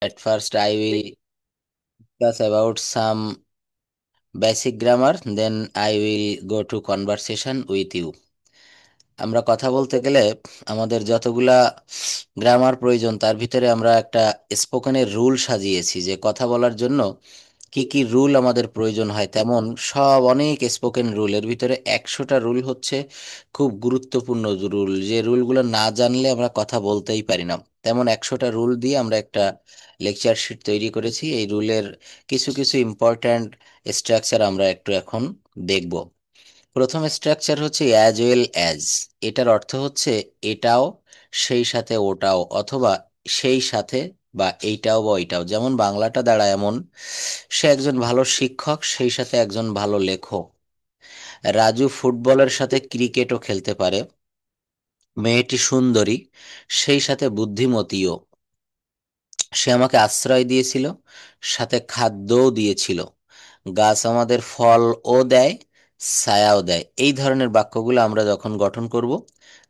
At first, I will discuss about some basic grammar, then I will go to conversation with you. আমরা কথা বলতে গেলে আমাদের যতগুলা গ্রামার প্রয়োজন তার ভিতরে আমরা একটা স্পোকেনের রুল সাজিয়েছি যে কথা বলার জন্য কি কি রুল আমাদের প্রয়োজন হয়, তেমন সব অনেক স্পোকেন রুল এর ভিতরে 100টা রুল হচ্ছে খুব গুরুত্বপূর্ণ রুল, যে রুলগুলো না জানলে আমরা কথা বলতেই পারি না। তেমন 100টা রুল দিয়ে আমরা একটা লেকচার শিট তৈরি করেছি। এই রুলের কিছু কিছু ইম্পর্ট্যান্ট স্ট্রাকচার আমরা একটু এখন দেখব। প্রথম স্ট্রাকচার হচ্ছে অ্যাজ ওয়েল অ্যাজ। এটার অর্থ হচ্ছে এটাও, সেই সাথে ওটাও, অথবা সেই সাথে বা এইটাও বা ওইটাও। যেমন বাংলাটা দাঁড়ায় এমন: সে একজন ভালো শিক্ষক, সেই সাথে একজন ভালো লেখক। রাজু ফুটবলের সাথে ক্রিকেটও খেলতে পারে। মেয়েটি সুন্দরী, সেই সাথে বুদ্ধিমতীও। সে আমাকে আশ্রয় দিয়েছিল, সাথে খাদ্যও দিয়েছিল। গাছ আমাদের ফলও দেয়, ছায়াও দেয়। এই ধরনের বাক্যগুলো আমরা যখন গঠন করব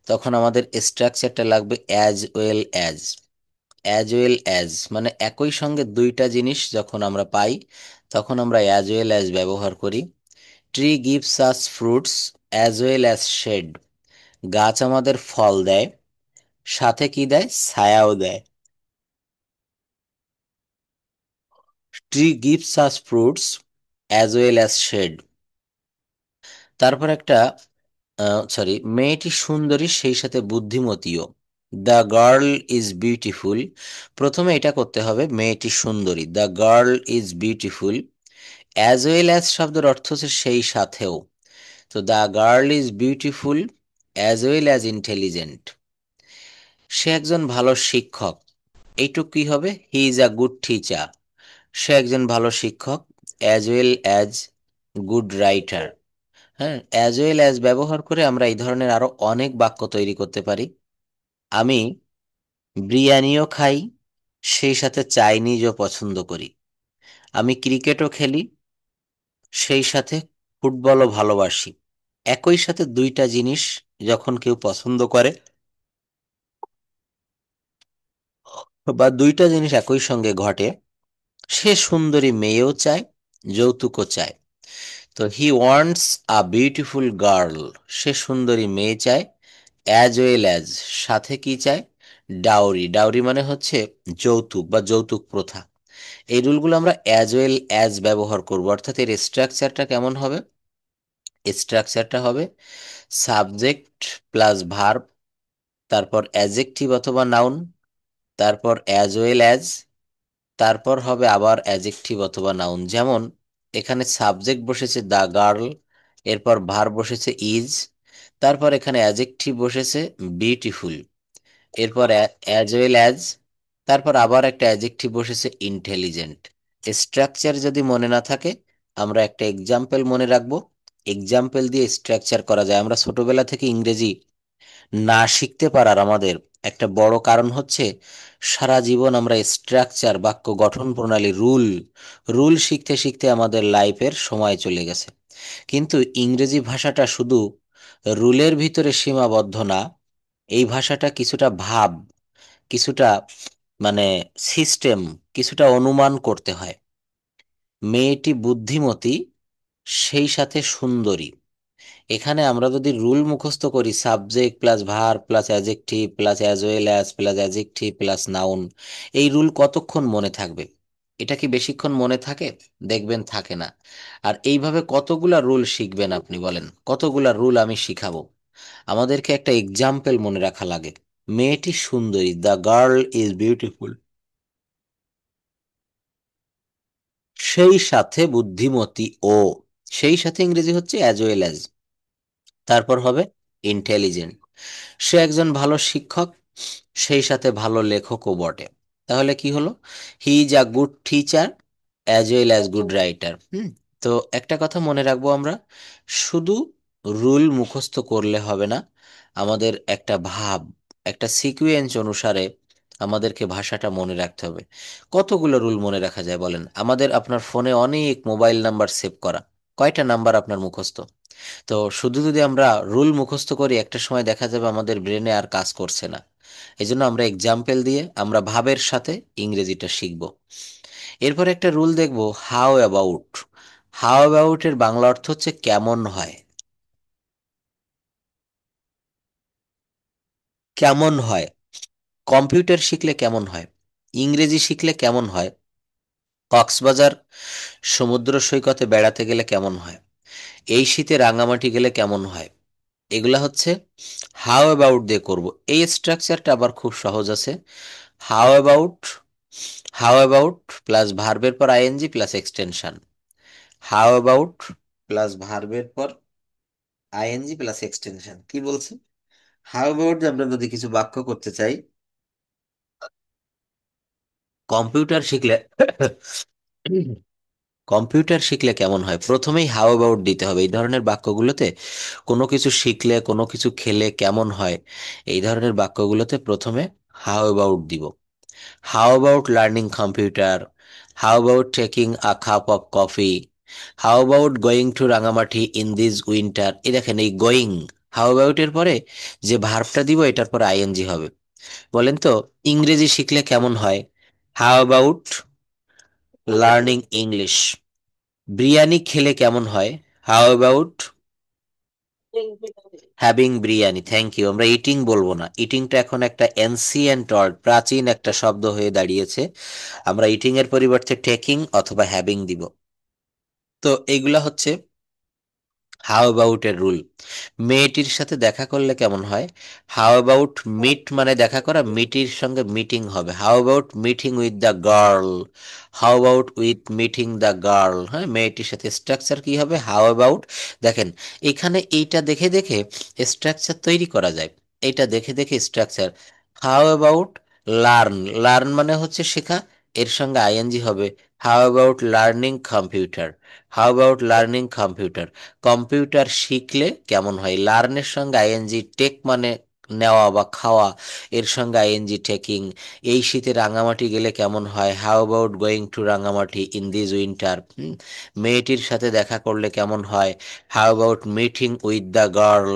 তখন আমাদের স্ট্রাকচারটা লাগবে as well as. As well as মানে একই সঙ্গে দুইটা জিনিস যখন আমরা পাই তখন আমরা অ্যাজ ওয়েল অ্যাজ ব্যবহার করি। Tree gives us fruits as well as shade. গাছ আমাদের ফল দেয়, সাথে কি দেয়? ছায়াও দেয়। Tree gives us fruits as well as shade. তারপর একটা মেয়েটি সুন্দরী, সেই সাথে বুদ্ধিমতীও। The girl is beautiful. প্রথমে এটা করতে হবে, মেয়েটি সুন্দরী, the girl is beautiful. As well as শব্দের অর্থ হচ্ছে সেই সাথেও। তো the girl is beautiful as well as intelligent. সে একজন ভালো শিক্ষক। এইটুক কি হবে? He is a good teacher. সে একজন ভালো শিক্ষক, as well as good writer. হ্যাঁ, অ্যাজ ওয়েল অ্যাজ ব্যবহার করে আমরা এই ধরনের আরো অনেক বাক্য তৈরি করতে পারি। আমি বিরিয়ানিও খাই, সেই সাথে চাইনিজও পছন্দ করি। আমি ক্রিকেটও খেলি, সেই সাথে ফুটবলও ভালোবাসি। একই সাথে দুইটা জিনিস যখন কেউ পছন্দ করে বা দুইটা জিনিস একই সঙ্গে ঘটে, সে সুন্দরী মেয়েও চায়, যৌতুকও চায়। তো he wants a beautiful girl. সে সুন্দরী মেয়ে চায়, অ্যাজ ওয়েল অ্যাজ সাথে কি চায়? ডাউরি। ডাউরি মানে হচ্ছে যৌতুক বা যৌতুক প্রথা। এই রুলগুলো আমরা অ্যাজ ওয়েল অ্যাজ ব্যবহার করব, অর্থাৎ এর স্ট্রাকচারটা কেমন হবে? স্ট্রাকচারটা হবে সাবজেক্ট প্লাস ভার্ব, তারপর অ্যাজেক্টিভ অথবা নাউন, তারপর অ্যাজ ওয়েল অ্যাজ, তারপর হবে আবার অ্যাজেক্টিভ অথবা নাউন। যেমন এখানে সাবজেক্ট বসেছে দ্য গার্ল, এরপর ভার্ব বসেছে ইজ, তারপর এখানে অ্যাজেক্টিভ বসেছে বিউটিফুল, এরপর অ্যাজ ওয়েল অ্যাজ, তারপর আবার একটা অ্যাজেক্টিভ বসেছে ইন্টেলিজেন্ট। স্ট্রাকচার যদি মনে না থাকে আমরা একটা এক্সাম্পল মনে রাখবো। এক্সাম্পল দিয়ে স্ট্রাকচার করা যায়। আমরা ছোটবেলা থেকে ইংরেজি না শিখতে পারার আমাদের একটা বড় কারণ হচ্ছে সারা জীবন আমরা স্ট্রাকচার, বাক্য গঠন প্রণালী, রুল রুল শিখতে শিখতে আমাদের লাইফের সময় চলে গেছে। কিন্তু ইংরেজি ভাষাটা শুধু রুলের ভিতরে সীমাবদ্ধ না। এই ভাষাটা কিছুটা ভাব, কিছুটা মানে সিস্টেম, কিছুটা অনুমান করতে হয়। মেয়েটি বুদ্ধিমতী, সেই সাথে সুন্দরী। এখানে আমরা যদি রুল মুখস্থ করি subject plus verb plus adjective plus as well as plus adjective plus noun, এই রুল কতক্ষণ মনে থাকবে? এটা কি বেশিক্ষণ মনে থাকে? দেখবেন থাকে না। আর এইভাবে কতগুলা রুল শিখবেন আপনি বলেন? কতগুলা রুল আমি শিখাবো? আমাদেরকে একটা এক্সাম্পল মনে রাখা লাগে। মেয়েটি সুন্দরী, দ্য গার্ল ইজ বিউটিফুল, সেই সাথে বুদ্ধিমতী ও। সেই সাথে ইংরেজি হচ্ছে অ্যাজ ওয়েল অ্যাজ, তারপর হবে ইন্টেলিজেন্ট। সে একজন ভালো শিক্ষক, সেই সাথে ভালো লেখকও বটে। তাহলে কি হলো? হি is a good teacher as well as good writer. তো একটা কথা মনে রাখবো আমরা, শুধু রুল মুখস্থ করলে হবে না, আমাদের একটা ভাব, একটা সিকুয়েন্স অনুসারে আমাদেরকে ভাষাটা মনে রাখতে হবে। কতগুলো রুল মনে রাখা যায় বলেন? আপনার ফোনে অনেক মোবাইল নাম্বার সেভ করা, কয়টা নাম্বার আপনার মুখস্থ? তো শুধু যদি আমরা রুল মুখস্থ করি একটা সময় দেখা যাবে আমাদের ব্রেনে আর কাজ করছে না। এই জন্য আমরা এক্সাম্পল দিয়ে আমরা ভাবের সাথে ইংরেজিটা শিখব। এরপর একটা রুল দেখব, হাউ অ্যাবাউট। হাউ অ্যাবাউট এর বাংলা অর্থ হচ্ছে কেমন হয়। কেমন হয়, কম্পিউটার শিখলে কেমন হয়, ইংরেজি শিখলে কেমন হয়, কক্সবাজার সমুদ্র সৈকতে বেড়াতে গেলে কেমন হয়, এই শীতে রাঙামাটি গেলে কেমন হয়, এগুলা হচ্ছে হাউ অ্যাবাউট দিয়ে করব। এই স্ট্রাকচারটা আবার খুব সহজ আছে। How about, how about plus ভার্বের পর ING plus extension. How about plus ভার্বের পর আইএনজি প্লাস এক্সটেনশন। কি বলছে? হাউ অ্যাবাউট আমরা যদি কিছু বাক্য করতে চাই, কম্পিউটার শিখলে কম্পিউটার শিখলে কেমন হয়, প্রথমেই হাউ অ্যাবাউট দিতে হবে। এই ধরনের বাক্যগুলোতে কোনো কিছু শিখলে, কোনো কিছু খেলে কেমন হয়, এই ধরনের বাক্যগুলোতে প্রথমে হাউ অ্যাবাউট দিব। How about learning computer, how about taking a cup of coffee, how about going to Rangamati in this winter. এই দেখেন, এই গোয়িং, হাউ অ্যাবাউট এর পরে যে ভার্বটা দিব এটার পরে আইএনজি হবে। বলেন তো, ইংরেজি শিখলে কেমন হয়? How about learning English. Biryani খেলে কেমন হয়? How about having biryani. Thank you. আমরা ইটিং বলবো না, ইটিংটা এখন একটা এনসিয়েন্ট ওয়ার্ড, প্রাচীন একটা শব্দ হয়ে দাঁড়িয়েছে। আমরা ইটিং এর পরিবর্তে টেকিং অথবা হ্যাভিং দিব। তো এইগুলা হচ্ছে হাউ অ্যাবাউট এর রুল। মেয়েটির সাথে দেখা করলে কেমন হয়? হাউ অ্যাবাউট মিট, মানে দেখা করা, মিটির সঙ্গে মিটিং হবে। How about meeting with the girl, how about with meeting the girl. হ্যাঁ, মেয়েটির সাথে স্ট্রাকচার কি হবে? How about. দেখেন, এখানে এইটা দেখে দেখে স্ট্রাকচার তৈরি করা যায়। এইটা দেখে দেখে structure. How about learn, learn মানে হচ্ছে শেখা, এর সঙ্গে আইএনজি হবে। How about learning computer, how about learning computer. Computer শিখলে কেমন হয়, লার্নের সঙ্গে আইএনজি, টেক মানে নেওয়া বা খাওয়া, এর সঙ্গে আইএনজি টেকিং। এই শীতে রাঙামাটি গেলে কেমন হয়? How about going to Rangamati in this winter. মেয়েটির সাথে দেখা করলে কেমন হয়? How about meeting with the girl.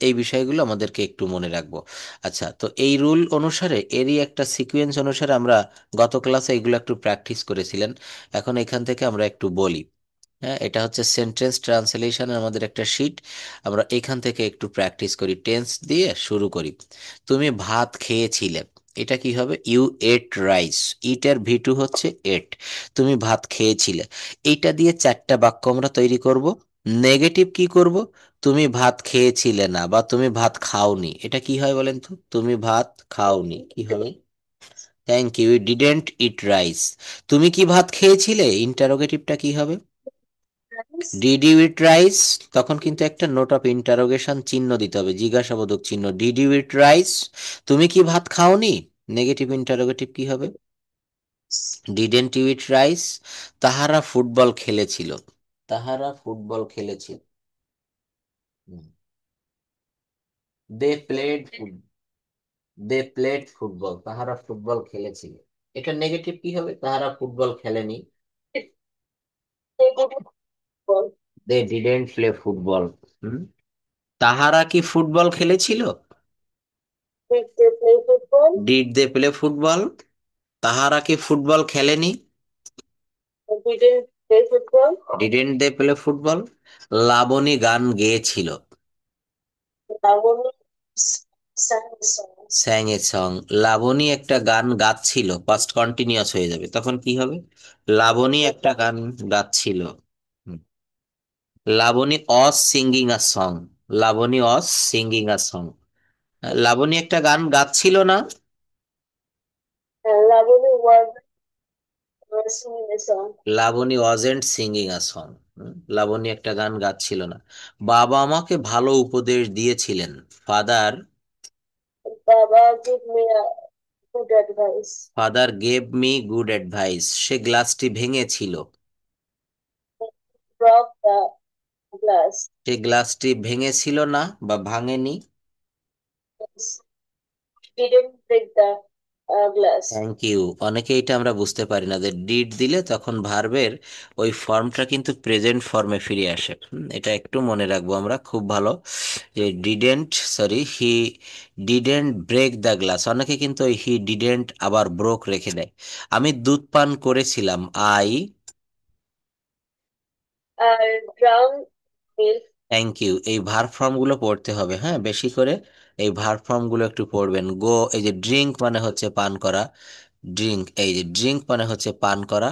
এই বিষয়গুলো আমাদেরকে একটু মনে রাখবো। আচ্ছা, তো এই রুল অনুসারে, এরই একটা সিকোয়েন্স অনুসারে আমরা গত ক্লাসে এগুলো একটু প্র্যাকটিস করেছিলেন। এখন এখান থেকে আমরা একটু বলি। হ্যাঁ, এটা হচ্ছে সেন্টেন্স ট্রান্সলেশন আমাদের একটা শিট। আমরা এখান থেকে একটু প্র্যাকটিস করি, টেন্স দিয়ে শুরু করি। তুমি ভাত খেয়েছিলে, এটা কি হবে? You ate rice. ইটের ভি2 হচ্ছে এট। তুমি ভাত খেয়েছিলে, এইটা দিয়ে চারটা বাক্য আমরা তৈরি করব। নেগেটিভ কি করব? তুমি ভাত খেয়েছিলে না বা তুমি ভাত খাওনি, এটা কি হয় বলেন তো? তুমি ভাত খাওনি কি হবে? Thank you, didn't eat rice. তুমি কি ভাত খেয়েছিলে, ইন্টারোগেটিভটা কি হবে? Did you eat rice. তখন কিন্তু একটা নোট অফ ইন্টারোগেশন চিহ্ন দিতে হবে, জিজ্ঞাসাবোধক চিহ্ন। ডিড ইউ ইট রাইস, তুমি কি ভাত খাওনি, নেগেটিভ ইন্টারোগেটিভ কি হবে? Didn't you eat rice. তাহারা ফুটবল খেলেছিল, তাহারা ফুটবল খেলেছিল। They played, they played football, তাহারা ফুটবল খেলেছিল। এটা নেগেটিভ কি হবে? তাহারা ফুটবল খেলেনি, দে ডিডেন্ট প্লে ফুটবল। তাহারা কি ফুটবল খেলেছিল? Did they play football. তাহারা কি ফুটবল খেলেনি? Didn't they play football. Laboni গান গেয়েছিল, স্যাং এ সং। লাবণী একটা গান গাচ্ছিল, পাস্ট কন্টিনিউয়াস হয়ে যাবে, তখন কি হবে? লাবণী একটা গান গাচ্ছিল। হুম। লাবণী অস সিঙ্গিং আ সং, লাবণী অস সিঙ্গিং আ সং। লাবণী একটা গান গাচ্ছিল না, Laboni wasn't singing a song. Laboni একটা গান গাচ্ছিল না। বাবা আমাকে ভালো উপদেশ দিয়েছিলেন, father, father gave me good advice. সে গ্লাসটি ভেঙেছিল, সে গ্লাসটি ভেঙেছিল না বা ভাঙেনি। গ্লাস। Thank you. অনেকে এটা আমরা বুঝতে পারি না যে ডিড দিলে তখন ভার্বের ওই ফর্মটা কিন্তু প্রেজেন্ট ফর্মে ফিরে আসে। এটা একটু মনে রাখবো আমরা, খুব ভালো। যে didn't, sorry, he didn't break the glass, অনেকে কিন্তু ওই হি ডিডেন্ট আবার ব্রোক রেখে দেয়। আমি দুধ পান করেছিলাম, আই। আর ড্রাম মিল্ক। Thank you. এই ভার্ব ফর্ম গুলো পড়তে হবে, হ্যাঁ, বেশি করে এই ভার্ব ফর্ম গুলো একটু পড়বেন। গো, এই যে ড্রিঙ্ক মানে হচ্ছে পান করা, ড্রিঙ্ক, এই যে ড্রিঙ্ক মানে হচ্ছে পান করা।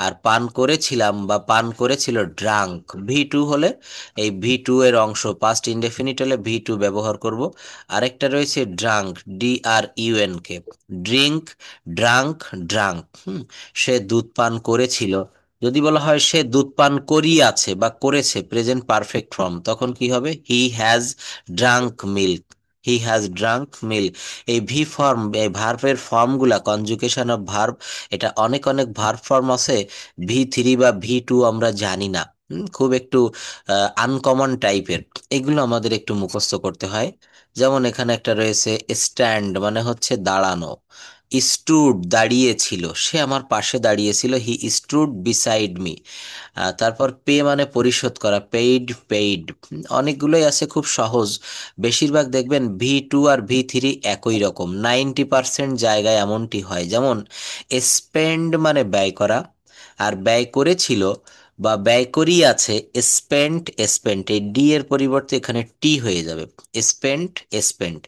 আর পান করেছিলাম বা পান করেছিল, ড্রাঙ্ক। ভি টু হলে এই ভি টু এর অংশ পাস্ট ইনডেফিনিট হলে ভি টু ব্যবহার করব। আরেকটা রয়েছে ড্রাঙ্ক, ডি আর ইউএন কে, ড্রিঙ্ক, ড্রাঙ্ক, ড্রাঙ্ক। সে দুধ পান করেছিল। যদি বলা হয় সে দুধ পান করিয়াছে বা করেছে, প্রেজেন্ট পারফেক্ট ফর্ম, তখন কি হবে? He has drank milk, he has drank milk. এই ভি ফর্ম, এই ভার্বের ফর্মগুলা, কনজুগেশন অফ ভার্ব, এটা অনেক অনেক ভার্ব ফর্ম আছে। ভি থ্রি বা ভি টু আমরা জানি না। খুব একটু আনকমন টাইপের, এগুলো আমাদের একটু মুখস্থ করতে হয়। যেমন এখানে একটা রয়েছে স্ট্যান্ড, মানে হচ্ছে দাঁড়ানো। স্টুড, দাঁড়িয়েছিল, সে আমার পাশে দাঁড়িয়েছিল, হি স্টুড বিসাইড মি। তারপর পে মানে পরিশোধ করা, পেইড, পেইড। অনেকগুলোই আছে, খুব সহজ। বেশিরভাগ দেখবেন ভি টু আর ভি থ্রি একই রকম, 90% জায়গায় এমনটি হয়। যেমন স্পেন্ড মানে ব্যয় করা, আর ব্যয় করেছিল বা ব্যয় করিয়াছে, স্পেন্ট, স্পেন্ট, এই ডি এর পরিবর্তে এখানে টি হয়ে যাবে, স্পেন্ট, স্পেন্ট।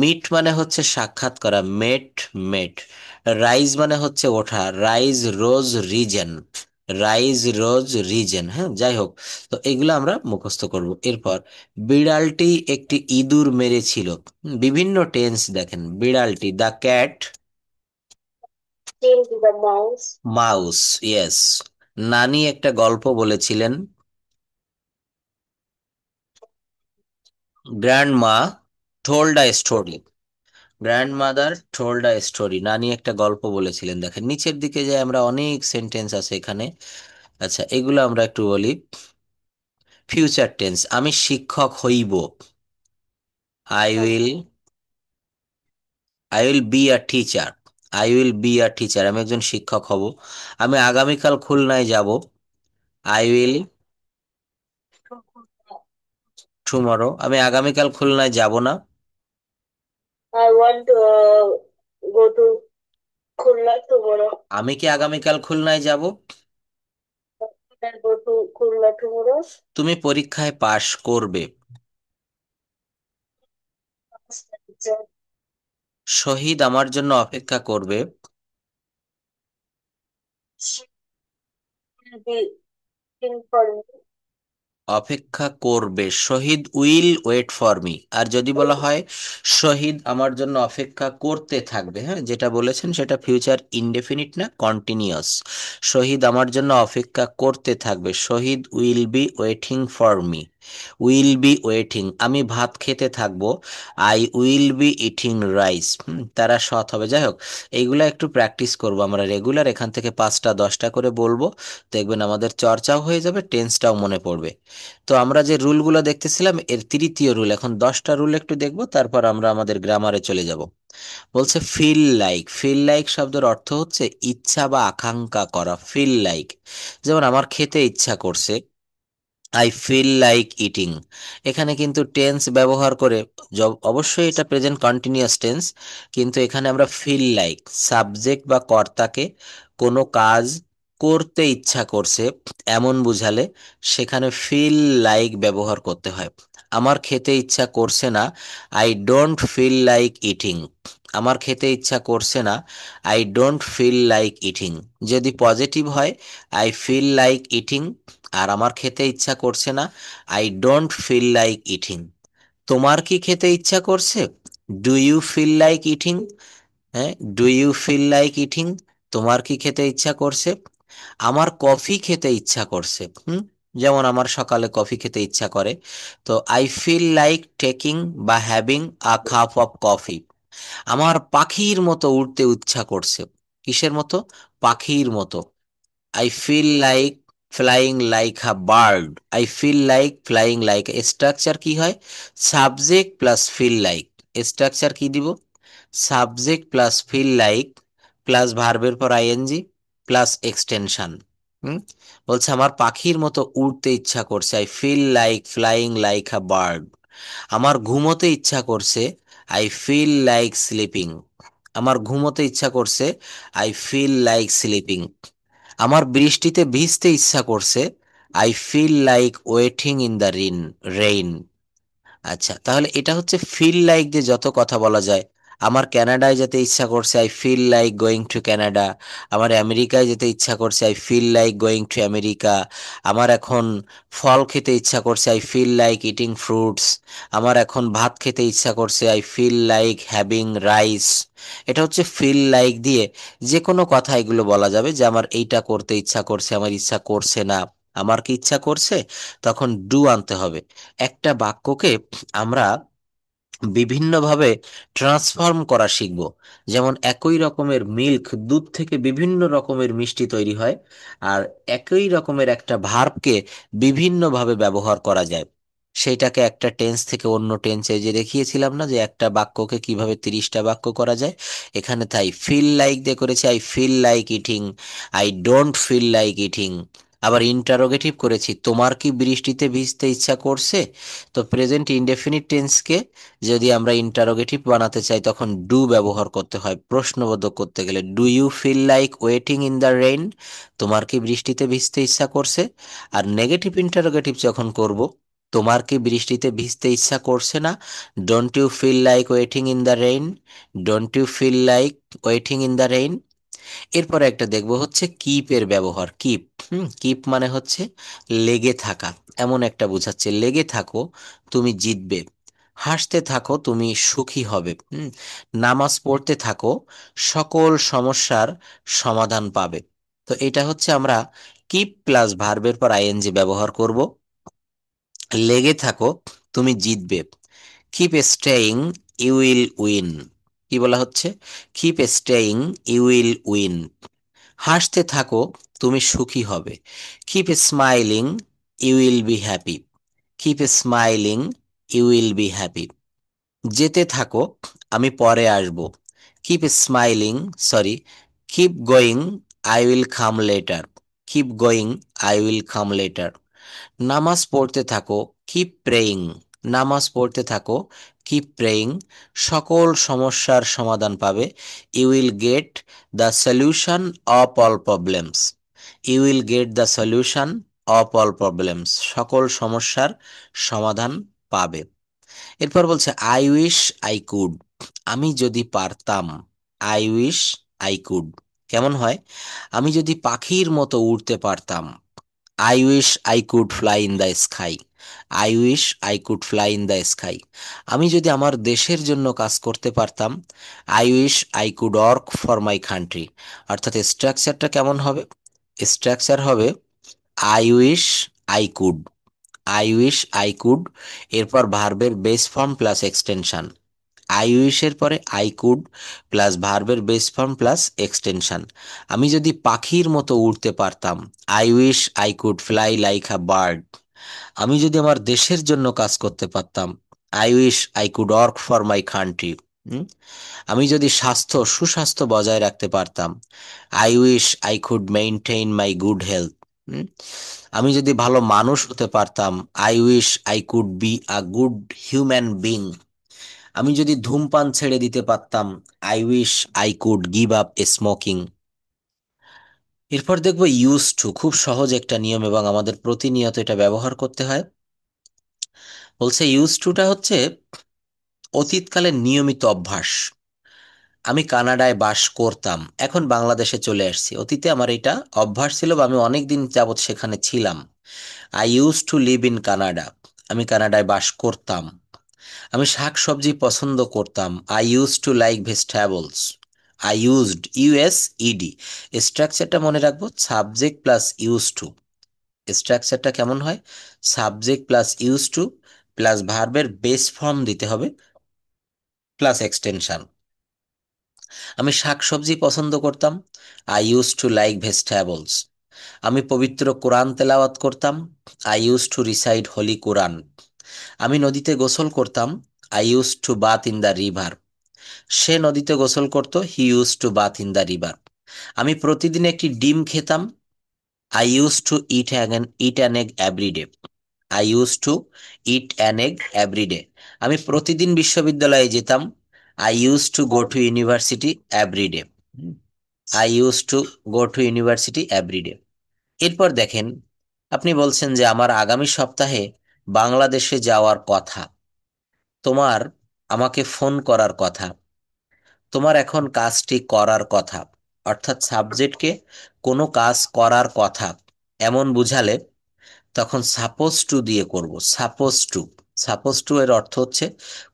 মিট মানে হচ্ছে সাক্ষাৎ করা, মেট, মেট। রাইজ মানে হচ্ছে ওঠা, রাইজ, রোজ, রিজেন, রাইজ, রোজ, রিজেন। হ্যাঁ, যাই হোক, তো এগুলো আমরা মুখস্থ করব। এরপর বিড়ালটি একটি ইঁদুর মেরেছিল। বিভিন্ন টেন্স দেখেন, বিড়ালটি, the cat came to the mouse. Mouse, yes. নানি একটা গল্প বলেছিলেন, grandma told a story, grandmother told a story, নানি একটা গল্প বলেছিলেন। দেখেন নিচের দিকে যে আমরা অনেক সেন্টেন্স আছে এখানে। আচ্ছা, এগুলো আমরা একটু বলি। ফিউচার টেন্স, আমি শিক্ষক হইব, I will, I will be a teacher, I will be a teacher, আমি একজন শিক্ষক হব। আমি আগামীকাল খুলনায় যাব, আই উইল টুমরো, আমি আগামীকাল খুলনায় যাব না। I want to go to Khulna tomorrow. আমি কি আগামীকাল খুলনায় যাব? Go to Khulna tomorrow. তুমি পরীক্ষায় পাশ করবে। শহীদ আমার জন্য অপেক্ষা করবে। অপেক্ষা করবে, শহীদ উইল ওয়েট ফর মি। আর যদি বলা হয় শহীদ আমার জন্য অপেক্ষা করতে থাকবে, হ্যাঁ, যেটা বলেছেন সেটা ফিউচার ইনডেফিনিট না, কন্টিনিউয়াস। শহীদ আমার জন্য অপেক্ষা করতে থাকবে, শহীদ will be waiting for me, will be waiting. আমি ভাত খেতে থাকবো, I will be eating rice. তারা সৎ হবে। যাই হোক, এইগুলা একটু প্র্যাকটিস করবো আমরা রেগুলার, এখান থেকে 5টা 10টা করে বলবো। দেখবেন আমাদের চর্চাও হয়ে যাবে, টেন্সটাও মনে পড়বে। তো আমরা যে রুলগুলো দেখতেছিলাম এর তৃতীয় রুল, এখন 10টা রুল একটু দেখবো, তারপর আমরা আমাদের গ্রামারে চলে যাব। বলছে ফিল লাইক, ফিল লাইক শব্দের অর্থ হচ্ছে ইচ্ছা বা আকাঙ্ক্ষা করা, ফিল লাইক। যেমন আমার খেতে ইচ্ছা করছে, আই ফিল লাইক ইটিং। এখানে কিন্তু টেন্স ব্যবহার করে, অবশ্যই এটা প্রেজেন্ট কন্টিনিউয়াস টেন্স, কিন্তু এখানে আমরা ফিল লাইক, সাবজেক্ট বা কর্তাকে কোনো কাজ করতে ইচ্ছা করছে এমন বুঝালে সেখানে ফিল লাইক ব্যবহার করতে হয়। আমার খেতে ইচ্ছা করছে না, I don't feel like eating. আমার খেতে ইচ্ছা করছে না, I don't feel like eating. যদি পজিটিভ হয়, আই ফিল লাইক ইটিং, আর আমার খেতে ইচ্ছা করছে না, I don't feel like eating. তোমার কি খেতে ইচ্ছা করছে? Do you feel like eating? হ্যাঁ, do you feel like eating, তোমার কি খেতে ইচ্ছা করছে? আমার কফি খেতে ইচ্ছা করছে। যেমন আমার সকালে কফি খেতে ইচ্ছা করে, তো আই ফিল লাইক টেকিং বা having a cup of coffee. আমার পাখির মতো উড়তে ইচ্ছা করছে। কিসের মতো? পাখির মতো। I feel like flying like a bird, I feel like flying like. Structure কি হয়? Subject plus feel like. Structure কি দিব? Subject plus feel like plus ভার্বের পর আইএনজি প্লাস এক্সটেনশন। হুম বলছে আমার পাখির মতো উড়তে ইচ্ছা করছে, I feel like flying like a bird. আমার ঘুমোতে ইচ্ছা করছে, আই ফিল লাইক স্লিপিং। আমার ঘুমোতে ইচ্ছা করছে, আই ফিল লাইক স্লিপিং। আমার বৃষ্টিতে ভিজতে ইচ্ছা করছে, I feel like waiting in the rain. আচ্ছা, তাহলে এটা হচ্ছে ফিল লাইক যে যত কথা বলা যায়। আমার কানাডায় যেতে ইচ্ছা করছে, I feel like going to Canada. আমার আমেরিকায় যেতে ইচ্ছা করছে, I feel like going to America. আমার এখন ফল খেতে ইচ্ছা করছে, I feel like eating fruits. আমার এখন ভাত খেতে ইচ্ছা করছে, I feel like having rice. এটা হচ্ছে ফিল লাইক দিয়ে যে কোনো কথা এগুলো বলা যাবে, যে আমার এইটা করতে ইচ্ছা করছে, আমার ইচ্ছা করছে না। আমার কি ইচ্ছা করছে, তখন ডু আনতে হবে। একটা বাক্যকে আমরা বিভিন্নভাবে ট্রান্সফর্ম করা শিখব। যেমন একই রকমের মিল্ক, দুধ থেকে বিভিন্ন রকমের মিষ্টি তৈরি হয়। আর একই রকমের একটা ভার্বকে বিভিন্নভাবে ব্যবহার করা যায়। সেইটাকে একটা টেন্স থেকে অন্য টেন্সে যে দেখিয়েছিলাম না, যে একটা বাক্যকে কিভাবে 30টা বাক্য করা যায়, এখানে তাই ফিল লাইক দিয়ে করেছি, I feel like eating, I don't feel like eating. আবার ইন্টারোগেটিভ করেছি, তোমার কি বৃষ্টিতে ভিজতে ইচ্ছা করছে। তো প্রেজেন্ট ইনডেফিনিট টেন্সকে যদি আমরা ইন্টারোগেটিভ বানাতে চাই, তখন ডু ব্যবহার করতে হয় প্রশ্নবোধক করতে গেলে। Do you feel like waiting in the rain, তোমার কি বৃষ্টিতে ভিজতে ইচ্ছা করছে। আর নেগেটিভ ইন্টারোগেটিভ যখন করব, তোমার কি বৃষ্টিতে ভিজতে ইচ্ছা করছে না, don't you feel like waiting in the rain, don't you feel like waiting in the rain. এরপরে একটা দেখব হচ্ছে কিপ এর ব্যবহার। কিপ, কিপ মানে হচ্ছে লেগে থাকা, এমন একটা বোঝাচ্ছে। লেগে থাকো, তুমি জিতবে। হাসতে থাকো, তুমি সুখী হবে। নামাজ পড়তে থাকো, সকল সমস্যার সমাধান পাবে। তো এটা হচ্ছে আমরা কিপ প্লাস ভার্বের পর আইএনজি ব্যবহার করব। লেগে থাকো, তুমি জিতবে। Keep staying, you will win. কি বলা হচ্ছে, keep staying, you will win. হাসতে থাকো, তুমি সুখী হবে। Keep smiling, you will be happy. Keep smiling, you will be happy. যেতে থাকো, আমি পরে আসব। Keep smiling, sorry, keep going, I will come later. Keep going, I will come later. নামাজ পড়তে থাকো, কিপ প্রেয়িং। নামাজ পড়তে থাকো, কিপ প্রেয়িং। সকল সমস্যার সমাধান পাবে। You will get the solution of all problems. You will get the solution of all problems, সকল সমস্যার সমাধান পাবে। এরপর বলছে আই উইশ আই কুড, আমি যদি পারতাম। আই উইশ আই কুড কেমন হয়, আমি যদি পাখির মতো উড়তে পারতাম। I wish I could fly in the sky. I wish I could fly in the sky. আমি যদি আমার দেশের জন্য কাজ করতে পারতাম। I wish I could work for my country. অর্থাৎ স্ট্রাকচারটা কেমন হবে, স্ট্রাকচার হবে I wish I could, I wish I could, এরপর ভার্বের base form plus extension. I উইশের পরে আই কুড প্লাস ভার্বের বেস ফর্ম প্লাস এক্সটেনশন। আমি যদি পাখির মতো উড়তে পারতাম। I wish I could fly like a bird. আমি যদি আমার দেশের জন্য কাজ করতে পারতাম। I wish I could work for my country. আমি যদি সুস্বাস্থ্য বজায় রাখতে পারতাম। I wish I could maintain my good health. আমি যদি ভালো মানুষ হতে পারতাম। I wish I could be a good human being. আমি যদি ধূমপান ছেড়ে দিতে পারতাম। I wish I could give up smoking. এরপর দেখবো ইউজ টু, খুব সহজ একটা নিয়ম এবং আমাদের প্রতিনিয়ত এটা ব্যবহার করতে হয়। বলছে ইউজ টুটা হচ্ছে অতীতকালের নিয়মিত অভ্যাস। আমি কানাডায় বাস করতাম, এখন বাংলাদেশে চলে আসছি। অতীতে আমার এটা অভ্যাস ছিল, বা আমি অনেক দিন যাবৎ সেখানে ছিলাম। I use to live in Canada, আমি কানাডায় বাস করতাম। আমি শাকসবজি পছন্দ করতাম। I use to like vegetables. I used, U S E D. স্ট্রাকচারটা মনে রাখবো, সাবজেক্ট প্লাস ইউজ টু। স্ট্রাকচারটা কেমন হয়, subject plus use to plus ভার্বের বেস ফর্ম দিতে হবে প্লাস এক্সটেনশন। আমি শাকসবজি পছন্দ করতাম। I use to like vegetables. আমি পবিত্র কোরআন তেলাওয়াত করতাম। I use two reside Holi কোরআন। আমি নদীতে গোসল করতাম। I use two bath in the river. সে নদীতে গোসল করত। He use to bath in the river. আমি প্রতিদিন একটি ডিম খেতাম। I use two it an egg every day. I use two it an egg every day. আমি প্রতিদিন বিশ্ববিদ্যালয়ে যেতাম। I use to go to university every day. I use to go to university every day. এরপর দেখেন, আপনি বলছেন যে আমার আগামী সপ্তাহে বাংলাদেশে যাওয়ার কথা। তোমার আমাকে ফোন করার কথা। তোমার এখন কাজটি করার কথা। অর্থাৎ সাবজেক্টকে কোনো কাজ করার কথা এমন বুঝালে তখন সাপোজ টু দিয়ে করব। Suppose two. সাপোজ টু এর অর্থ হচ্ছে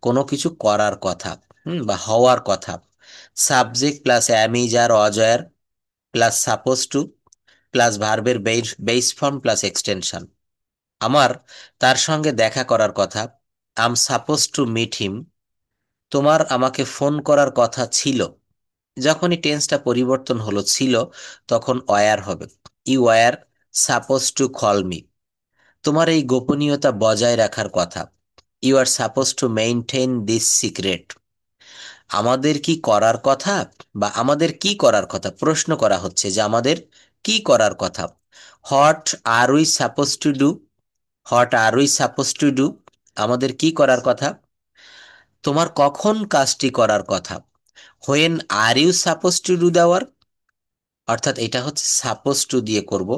কোনো কিছু করার কথা, বা হওয়ার কথা। সাবজেক্ট প্লাস অ্যামিজ আর অজয়ের প্লাস সাপোজ টু প্লাস ভার্বের বেস ফর্ম প্লাস এক্সটেনশন। আমার তার সঙ্গে দেখা করার কথা। আম সাপোজ টু মিট হিম। তোমার আমাকে ফোন করার কথা ছিল। যখনই টেন্সটা পরিবর্তন হলো ছিল, তখন ওয়্যার হবে। You were suppose to call me. তোমার এই গোপনীয়তা বজায় রাখার কথা। You are suppose to maintain this secret. আমাদের কি করার কথা, বা আমাদের কি করার কথা প্রশ্ন করা হচ্ছে যে আমাদের কি করার কথা। What are we suppose to do. What are we suppose to do. আমাদের কি করার কথা। তোমার কখন কাজটি করার কথা। When are you suppose to do the work. অর্থাৎ এটা হচ্ছে সাপোজ টু দিয়ে করব।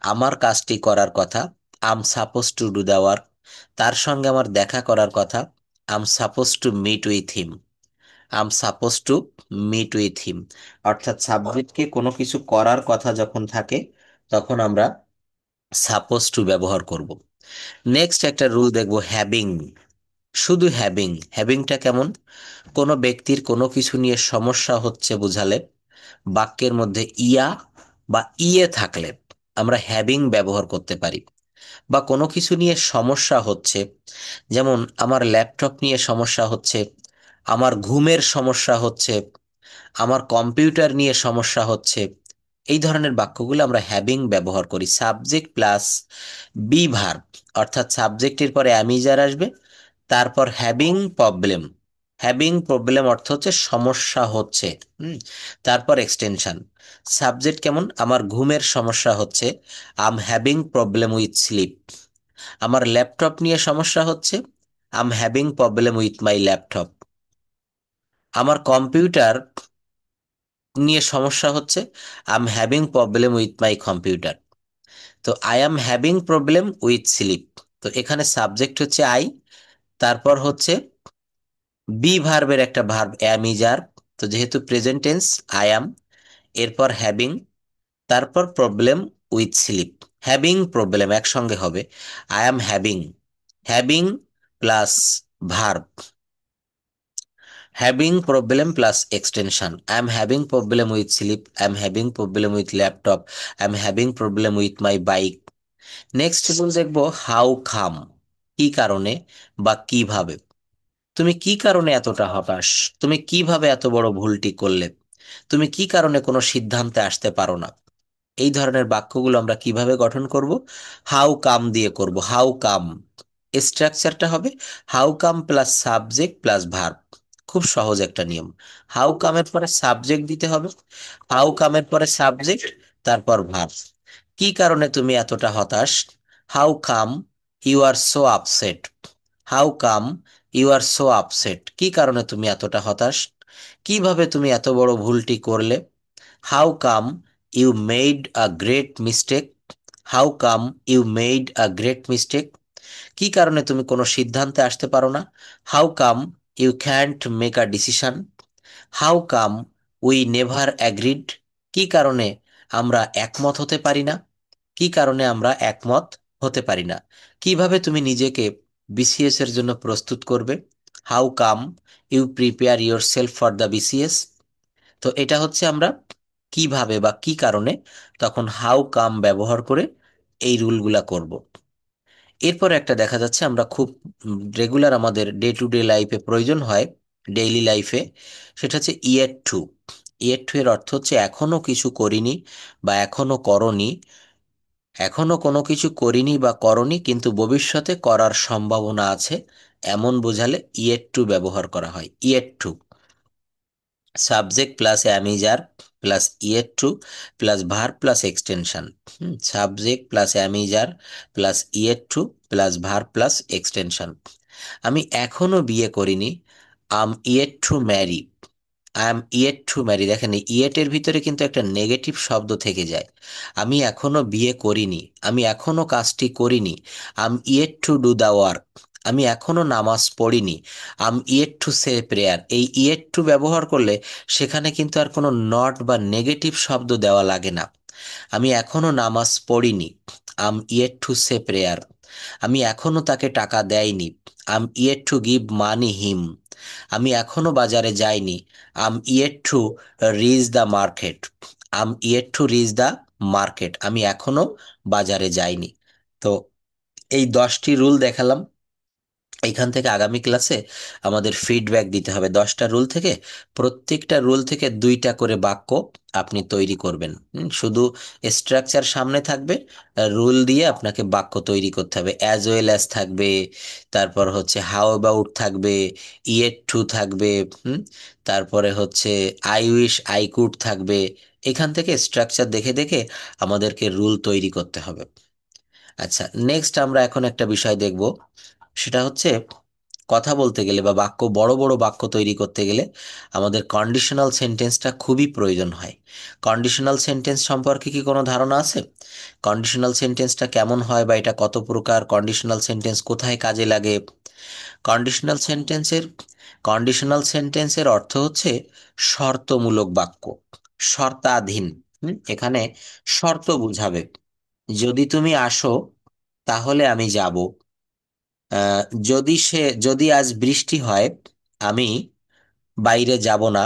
আমার কাজটি করার কথা। আম suppose to do the work. তার সঙ্গে আমার দেখা করার কথা। আম suppose to meet with him. Um suppose to meet with him. অর্থাৎ সাবজেক্টকে কোনো কিছু করার কথা যখন থাকে, তখন আমরা সাপোজ টু ব্যবহার করব। নেক্সট একটা রুল দেখব, হ্যাভিং। শুধু হ্যাভিং। হ্যাভিংটা কেমন? কোনো ব্যক্তির কোনো কিছু নিয়ে সমস্যা হচ্ছে বোঝালে, বাক্যের মধ্যে ইয়া বা ইয়ে থাকলে আমরা হ্যাভিং ব্যবহার করতে পারি। বা কোনো কিছু নিয়ে সমস্যা হচ্ছে, যেমন আমার ল্যাপটপ নিয়ে সমস্যা হচ্ছে, আমার ঘুমের সমস্যা হচ্ছে, আমার কম্পিউটার নিয়ে সমস্যা হচ্ছে। এই ধরনের বাক্যগুলো আমরা হ্যাভিং ব্যবহার করি। Subject plus be verb. অর্থাৎ সাবজেক্টের পরে অ্যামিজার আসবে, তারপর হ্যাভিং প্রবলেম। হ্যাভিং প্রবলেম অর্থ হচ্ছে সমস্যা হচ্ছে। হুম তারপর এক্সটেনশন। সাবজেক্ট কেমন? আমার ঘুমের সমস্যা হচ্ছে। আম হ্যাভিং প্রবলেম উইথ স্লিপ। আমার ল্যাপটপ নিয়ে সমস্যা হচ্ছে। আম having problem with my laptop. আমার কম্পিউটার নিয়ে সমস্যা হচ্ছে। I am having problem with my computer. তো I am having problem with slip. তো এখানে সাবজেক্ট হচ্ছে আই, তারপর হচ্ছে বি ভার্বের একটা ভার্ব অ্যাম ইজ আর। তো যেহেতু প্রেজেন্ট টেন্স, আই অ্যাম, এরপর হ্যাভিং, তারপর problem with sleep. Having problem একসঙ্গে হবে। I am having. Having plus verb, having problem plus extension. I'm having problem with sleep. I'm having problem with laptop. I'm having problem with my bike. Next rule দেখবো, how come. কি কারণে বা কিভাবে। তুমি কি কারণে এতটা হতাশ? তুমি কিভাবে এত বড় ভুলটি করলে? তুমি কি কারণে কোনো সিদ্ধান্তে আসতে পারো না? এই ধরনের বাক্যগুলো আমরা কিভাবে গঠন করব? হাউ কাম দিয়ে করব। হাউ কাম স্ট্রাকচারটা হবে how come plus subject plus verb. খুব সহজ একটা নিয়ম। হাউ কামের পরে সাবজেক্ট দিতে হবে। হাউ কামের পরে সাবজেক্ট, তারপর ভার্ব। কি কারণে তুমি এতটা হতাশ? How come you are so upset. How come you are so upset. কি কারণে তুমি এতটা হতাশ? কিভাবে তুমি এত বড় ভুলটি করলে? How come you made a great mistake. How come you made a great mistake. কি কারণে তুমি কোনো সিদ্ধান্তে আসতে পারো না? How come you can't make a decision. How come we never agreed. কি কারণে আমরা একমত হতে পারি না? কি কারণে আমরা একমত হতে পারি না? কিভাবে তুমি নিজেকে বিসিএস এর জন্য প্রস্তুত করবে? How come you prepare yourself for the BCS. তো এটা হচ্ছে আমরা কিভাবে বা কি কারণে, তখন হাউ কাম ব্যবহার করে এই রুলগুলা করব। এরপর একটা দেখা যাচ্ছে আমরা খুব রেগুলার আমাদের ডে টু ডে লাইফে প্রয়োজন হয়, ডেইলি লাইফে, সেটা হচ্ছে ইয়ার টু। ইয়ার টু এর অর্থ হচ্ছে এখনো কিছু করিনি বা এখনো করনি। এখনো কোনো কিছু করিনি বা করনি কিন্তু ভবিষ্যতে করার সম্ভাবনা আছে, এমন বোঝালে ইয়ার টু ব্যবহার করা হয়। ইয়ার two. Subject plus am is are plus ইয়ের two plus verb plus extension. Subject plus am is are plus ইয়ের two plus verb plus extension. আমি এখনো বিয়ে করিনি। আম yet to marry. I am yet to marry, দেখেন ইয়েটের ভিতরে কিন্তু একটা নেগেটিভ শব্দ থেকে যায়। আমি এখনো বিয়ে করিনি, আমি এখনো কাজটি করিনি। আম yet two do the work. আমি এখনো নামাজ পড়িনি। আম ইয়েট টু সে প্রেয়ার। এই ইয়েট টু ব্যবহার করলে সেখানে কিন্তু আর কোনো নট বা নেগেটিভ শব্দ দেওয়া লাগে না। আমি এখনো নামাজ পড়িনি। আম ইয়েট টু সে প্রেয়ার। আমি এখনো তাকে টাকা দেয়নি। আম ইয়েট টু গিভ মানি হিম। আমি এখনো বাজারে যাইনি। আম yet to reach the market. Um yet to reach the market. আমি এখনো বাজারে যাইনি। তো এই 10টি রুল দেখালাম। এখান থেকে আগামী ক্লাসে আমাদের ফিডব্যাক দিতে হবে। 10টা রুল থেকে প্রত্যেকটা রুল থেকে 2টা করে বাক্য আপনি তৈরি করবেন। শুধু স্ট্রাকচার সামনে থাকবে, রুল দিয়ে আপনাকে বাক্য তৈরি করতে হবে। অ্যাজ ওয়েল অ্যাজ থাকবে, তারপর হচ্ছে হাউ অ্যাবাউট থাকবে, ইয়েট টু থাকবে, হুম, তারপরে হচ্ছে আই উইশ আই কুড থাকবে। এখান থেকে স্ট্রাকচার দেখে দেখে আমাদেরকে রুল তৈরি করতে হবে। আচ্ছা, নেক্সট আমরা এখন একটা বিষয় দেখব। সেটা হচ্ছে কথা বলতে গেলে বা বাক্য, বড় বড় বাক্য তৈরি করতে গেলে আমাদের কন্ডিশনাল সেন্টেন্সটা খুবই প্রয়োজন হয়। কন্ডিশনাল সেন্টেন্স সম্পর্কে কি কোনো ধারণা আছে? কন্ডিশনাল সেন্টেন্সটা কেমন হয় বা এটা কত প্রকার, কন্ডিশনাল সেন্টেন্স কোথায় কাজে লাগে? কন্ডিশনাল সেন্টেন্সের কন্ডিশনাল সেন্টেন্সের অর্থ হচ্ছে শর্তমূলক বাক্য, শর্তাধীন। এখানে শর্ত বুঝাবে। যদি তুমি আসো তাহলে আমি যাব। আহ, যদি আজ বৃষ্টি হয় আমি বাইরে যাব না।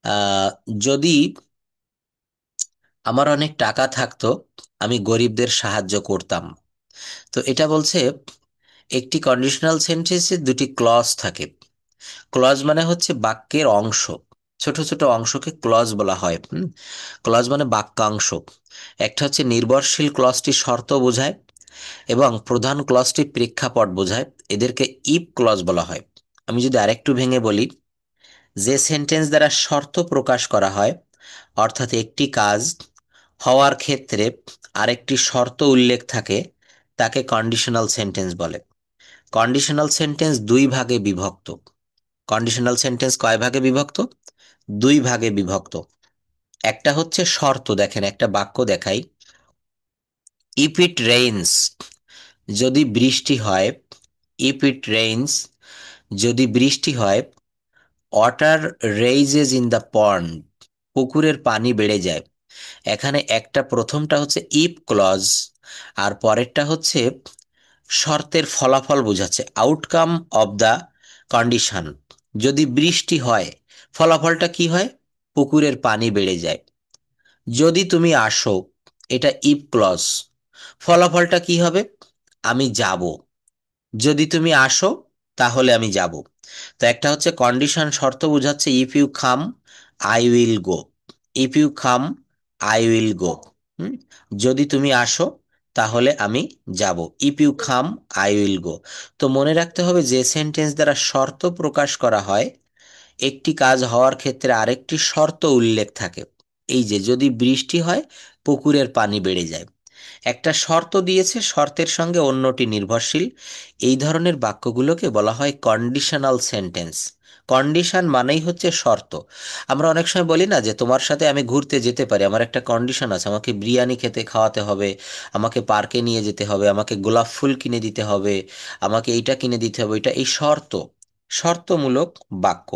আহ, যদি আমার অনেক টাকা থাকতো আমি গরিবদের সাহায্য করতাম। তো এটা বলছে একটি কন্ডিশনাল সেন্টেন্সে 2টি ক্লজ থাকে। ক্লজ মানে হচ্ছে বাক্যের অংশ, ছোট ছোট অংশকে ক্লজ বলা হয়। ক্লজ মানে বাক্যাংশ। একটা হচ্ছে নির্ভরশীল ক্লজটি শর্ত বোঝায় এবং প্রধান ক্লজটি প্রেক্ষাপট বোঝায়। এদেরকে ইফ ক্লজ বলা হয়। আমি যদি আরেকটু ভেঙে বলি, যে সেন্টেন্স দ্বারা শর্ত প্রকাশ করা হয়, অর্থাৎ একটি কাজ হওয়ার ক্ষেত্রে আরেকটি শর্ত উল্লেখ থাকে, তাকে কন্ডিশনাল সেন্টেন্স বলে। কন্ডিশনাল সেন্টেন্স 2 ভাগে বিভক্ত। কন্ডিশনাল সেন্টেন্স কয় ভাগে বিভক্ত? 2 ভাগে বিভক্ত। একটা হচ্ছে শর্ত, দেখেন একটা বাক্য দেখাই। ইফ ইট রেইনস, যদি বৃষ্টি হয়। ইফ ইট রেইনস, যদি বৃষ্টি হয়। Water raises in the pond, পুকুরের পানি বেড়ে যায়। এখানে একটা, প্রথমটা হচ্ছে ইফ ক্লজ, আর পরেরটা হচ্ছে শর্তের ফলাফল বোঝাচ্ছে, আউটকাম অব দ্য কন্ডিশন। যদি বৃষ্টি হয় ফলাফলটা কি হয়? পুকুরের পানি বেড়ে যায়। যদি তুমি আসো, এটা ইফ ক্লজ, ফলাফলটা কি হবে? আমি যাব। যদি তুমি আসো তাহলে আমি যাব। তো একটা হচ্ছে কন্ডিশন, শর্ত বোঝাচ্ছে if you come I will go. If you come I will go. যদি তুমি আসো তাহলে আমি যাব। If you come I will go. তো মনে রাখতে হবে যে সেন্টেন্স দ্বারা শর্ত প্রকাশ করা হয়, একটি কাজ হওয়ার ক্ষেত্রে আরেকটি শর্ত উল্লেখ থাকে। এই যে যদি বৃষ্টি হয় পুকুরের পানি বেড়ে যায়, একটা শর্ত দিয়েছে, শর্তের সঙ্গে অন্যটি নির্ভরশীল। এই ধরনের বাক্যগুলোকে বলা হয় কন্ডিশনাল সেন্টেন্স। কন্ডিশন মানেই হচ্ছে শর্ত। আমরা অনেক সময় বলি না যে তোমার সাথে আমি ঘুরতে যেতে পারি, আমার একটা কন্ডিশন আছে, আমাকে বিরিয়ানি খেতে খাওয়াতে হবে, আমাকে পার্কে নিয়ে যেতে হবে, আমাকে গোলাপ ফুল কিনে দিতে হবে, আমাকে এইটা কিনে দিতে হবে। এটা এই শর্ত, শর্তমূলক বাক্য।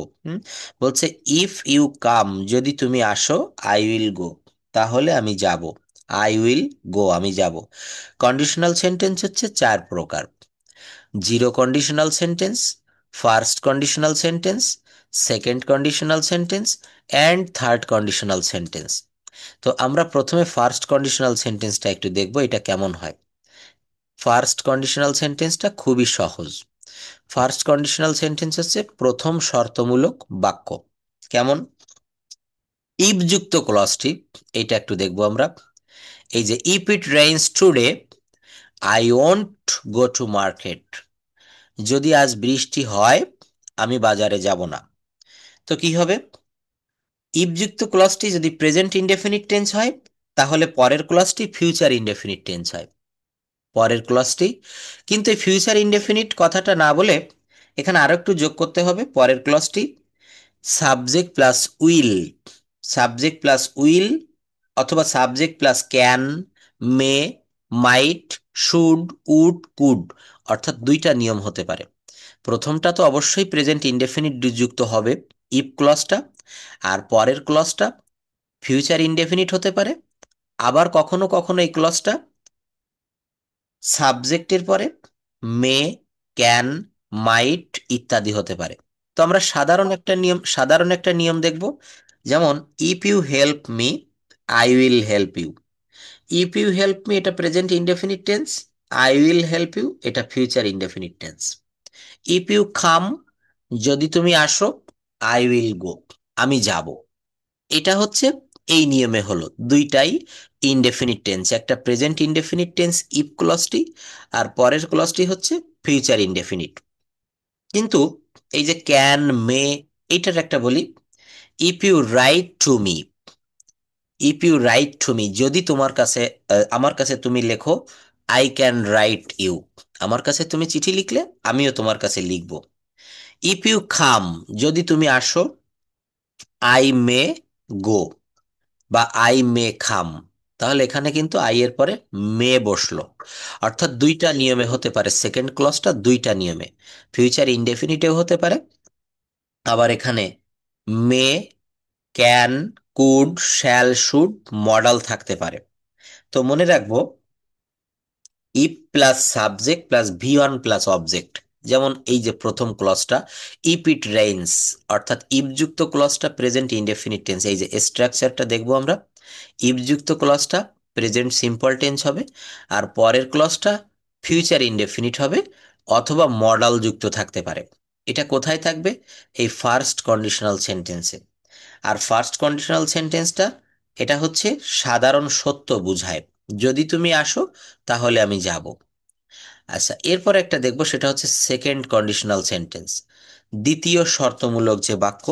বলছে ইফ ইউ কাম, যদি তুমি আসো, আই উইল গো, তাহলে আমি যাব। আই উইল গো, আমি যাব। কন্ডিশনাল সেন্টেন্স হচ্ছে 4 প্রকার: zero conditional sentence, first conditional sentence, second conditional sentence and third conditional sentence. তো আমরা প্রথমে ফার্স্ট কন্ডিশনাল সেন্টেন্সটা একটু দেখব এটা কেমন হয়। ফার্স্ট কন্ডিশনাল সেন্টেন্সটা খুবই সহজ। ফার্স্ট কন্ডিশনাল সেন্টেন্স হচ্ছে প্রথম শর্তমূলক বাক্য। কেমন? ইফ যুক্ত ক্লজটি, এটা একটু দেখবো আমরা। এই যে if it rains today I won't go to market. যদি আজ বৃষ্টি হয় আমি বাজারে যাব না। তো কি হবে? ইফ যুক্ত ক্লজটি যদি প্রেজেন্ট ইনডেফিনিট টেন্স হয়, তাহলে পরের ক্লজটি ফিউচার ইনডেফিনিট টেন্স হয়। পরের ক্লজটি কিন্তু এই ফিউচার ইনডেফিনিট কথাটা না বলে এখানে আরো একটু যোগ করতে হবে। পরের ক্লজটি subject plus will, subject plus will অথবা subject plus can, may, mite, should, would, could, অর্থাৎ দুইটা নিয়ম হতে পারে। প্রথমটা তো অবশ্যই প্রেজেন্ট ইনডেফিনিট যুক্ত হবে, ইফ ক্লজটা। আর পরের ক্লজটা ফিউচার ইনডেফিনিট হতে পারে। আবার কখনো কখনো এই ক্লজটা সাবজেক্টের পরে মে, ক্যান, মাইট ইত্যাদি হতে পারে। তো আমরা সাধারণ একটা নিয়ম দেখব। যেমন if you help me, I will help you. If you help me এটা present indefinite tense, I will help you এটা future indefinite tense. If you কাম, যদি তুমি আসো, আই উইল গো, আমি যাব। এটা হচ্ছে এই নিয়মে হলো দুইটাই ইনডেফিনিট টেন্স, একটা প্রেজেন্ট ইনডেফিনিট টেন্স ইফ ক্লজটি, আর পরের ক্লজটি হচ্ছে ফিউচার ইনডেফিনিট। কিন্তু এই যে ক্যান, মে, এইটার একটা বলি। If you write to me, if you write to me, যদি তোমার কাছে আমার কাছে তুমি লেখো, আই ক্যান রাইট ইউ, আমার কাছে তুমি চিঠি লিখলে আমিও তোমার কাছে লিখবো। ইফ ইউ খাম, যদি তুমি আসো, আই মে গো বা আই মে খাম, তাহলে এখানে কিন্তু আই এর পরে মে বসলো। অর্থাৎ দুইটা নিয়মে হতে পারে, সেকেন্ড ক্লজটা দুইটা নিয়মে, ফিউচার ইনডেফিনিটেও হতে পারে, আবার এখানে মে, can, could, shall, should, modal থাকতে পারে। তো মনে রাখবো, if plus subject plus V one plus object. যেমন এই যে প্রথম ক্লজটা ইফ ইট রেইনস, অর্থাৎ ইফ যুক্ত ক্লজটা প্রেজেন্ট ইনডেফিনিট টেন্স। এই যে স্ট্রাকচারটা দেখবো আমরা, ইফ যুক্ত ক্লজটা প্রেজেন্ট সিম্পল টেন্স হবে, আর পরের ক্লজটা ফিউচার ইনডেফিনিট হবে অথবা মডাল যুক্ত থাকতে পারে। এটা কোথায় থাকবে? এই ফার্স্ট কন্ডিশনাল সেন্টেন্সে। আর ফার্স্ট কন্ডিশনাল সেন্টেন্সটা এটা হচ্ছে সাধারণ সত্য বুঝায়, যদি তুমি আসো তাহলে আমি যাব। আচ্ছা, এরপর একটা দেখবো, সেটা হচ্ছে সেকেন্ড কন্ডিশনাল সেন্টেন্স, দ্বিতীয় শর্তমূলক যে বাক্য,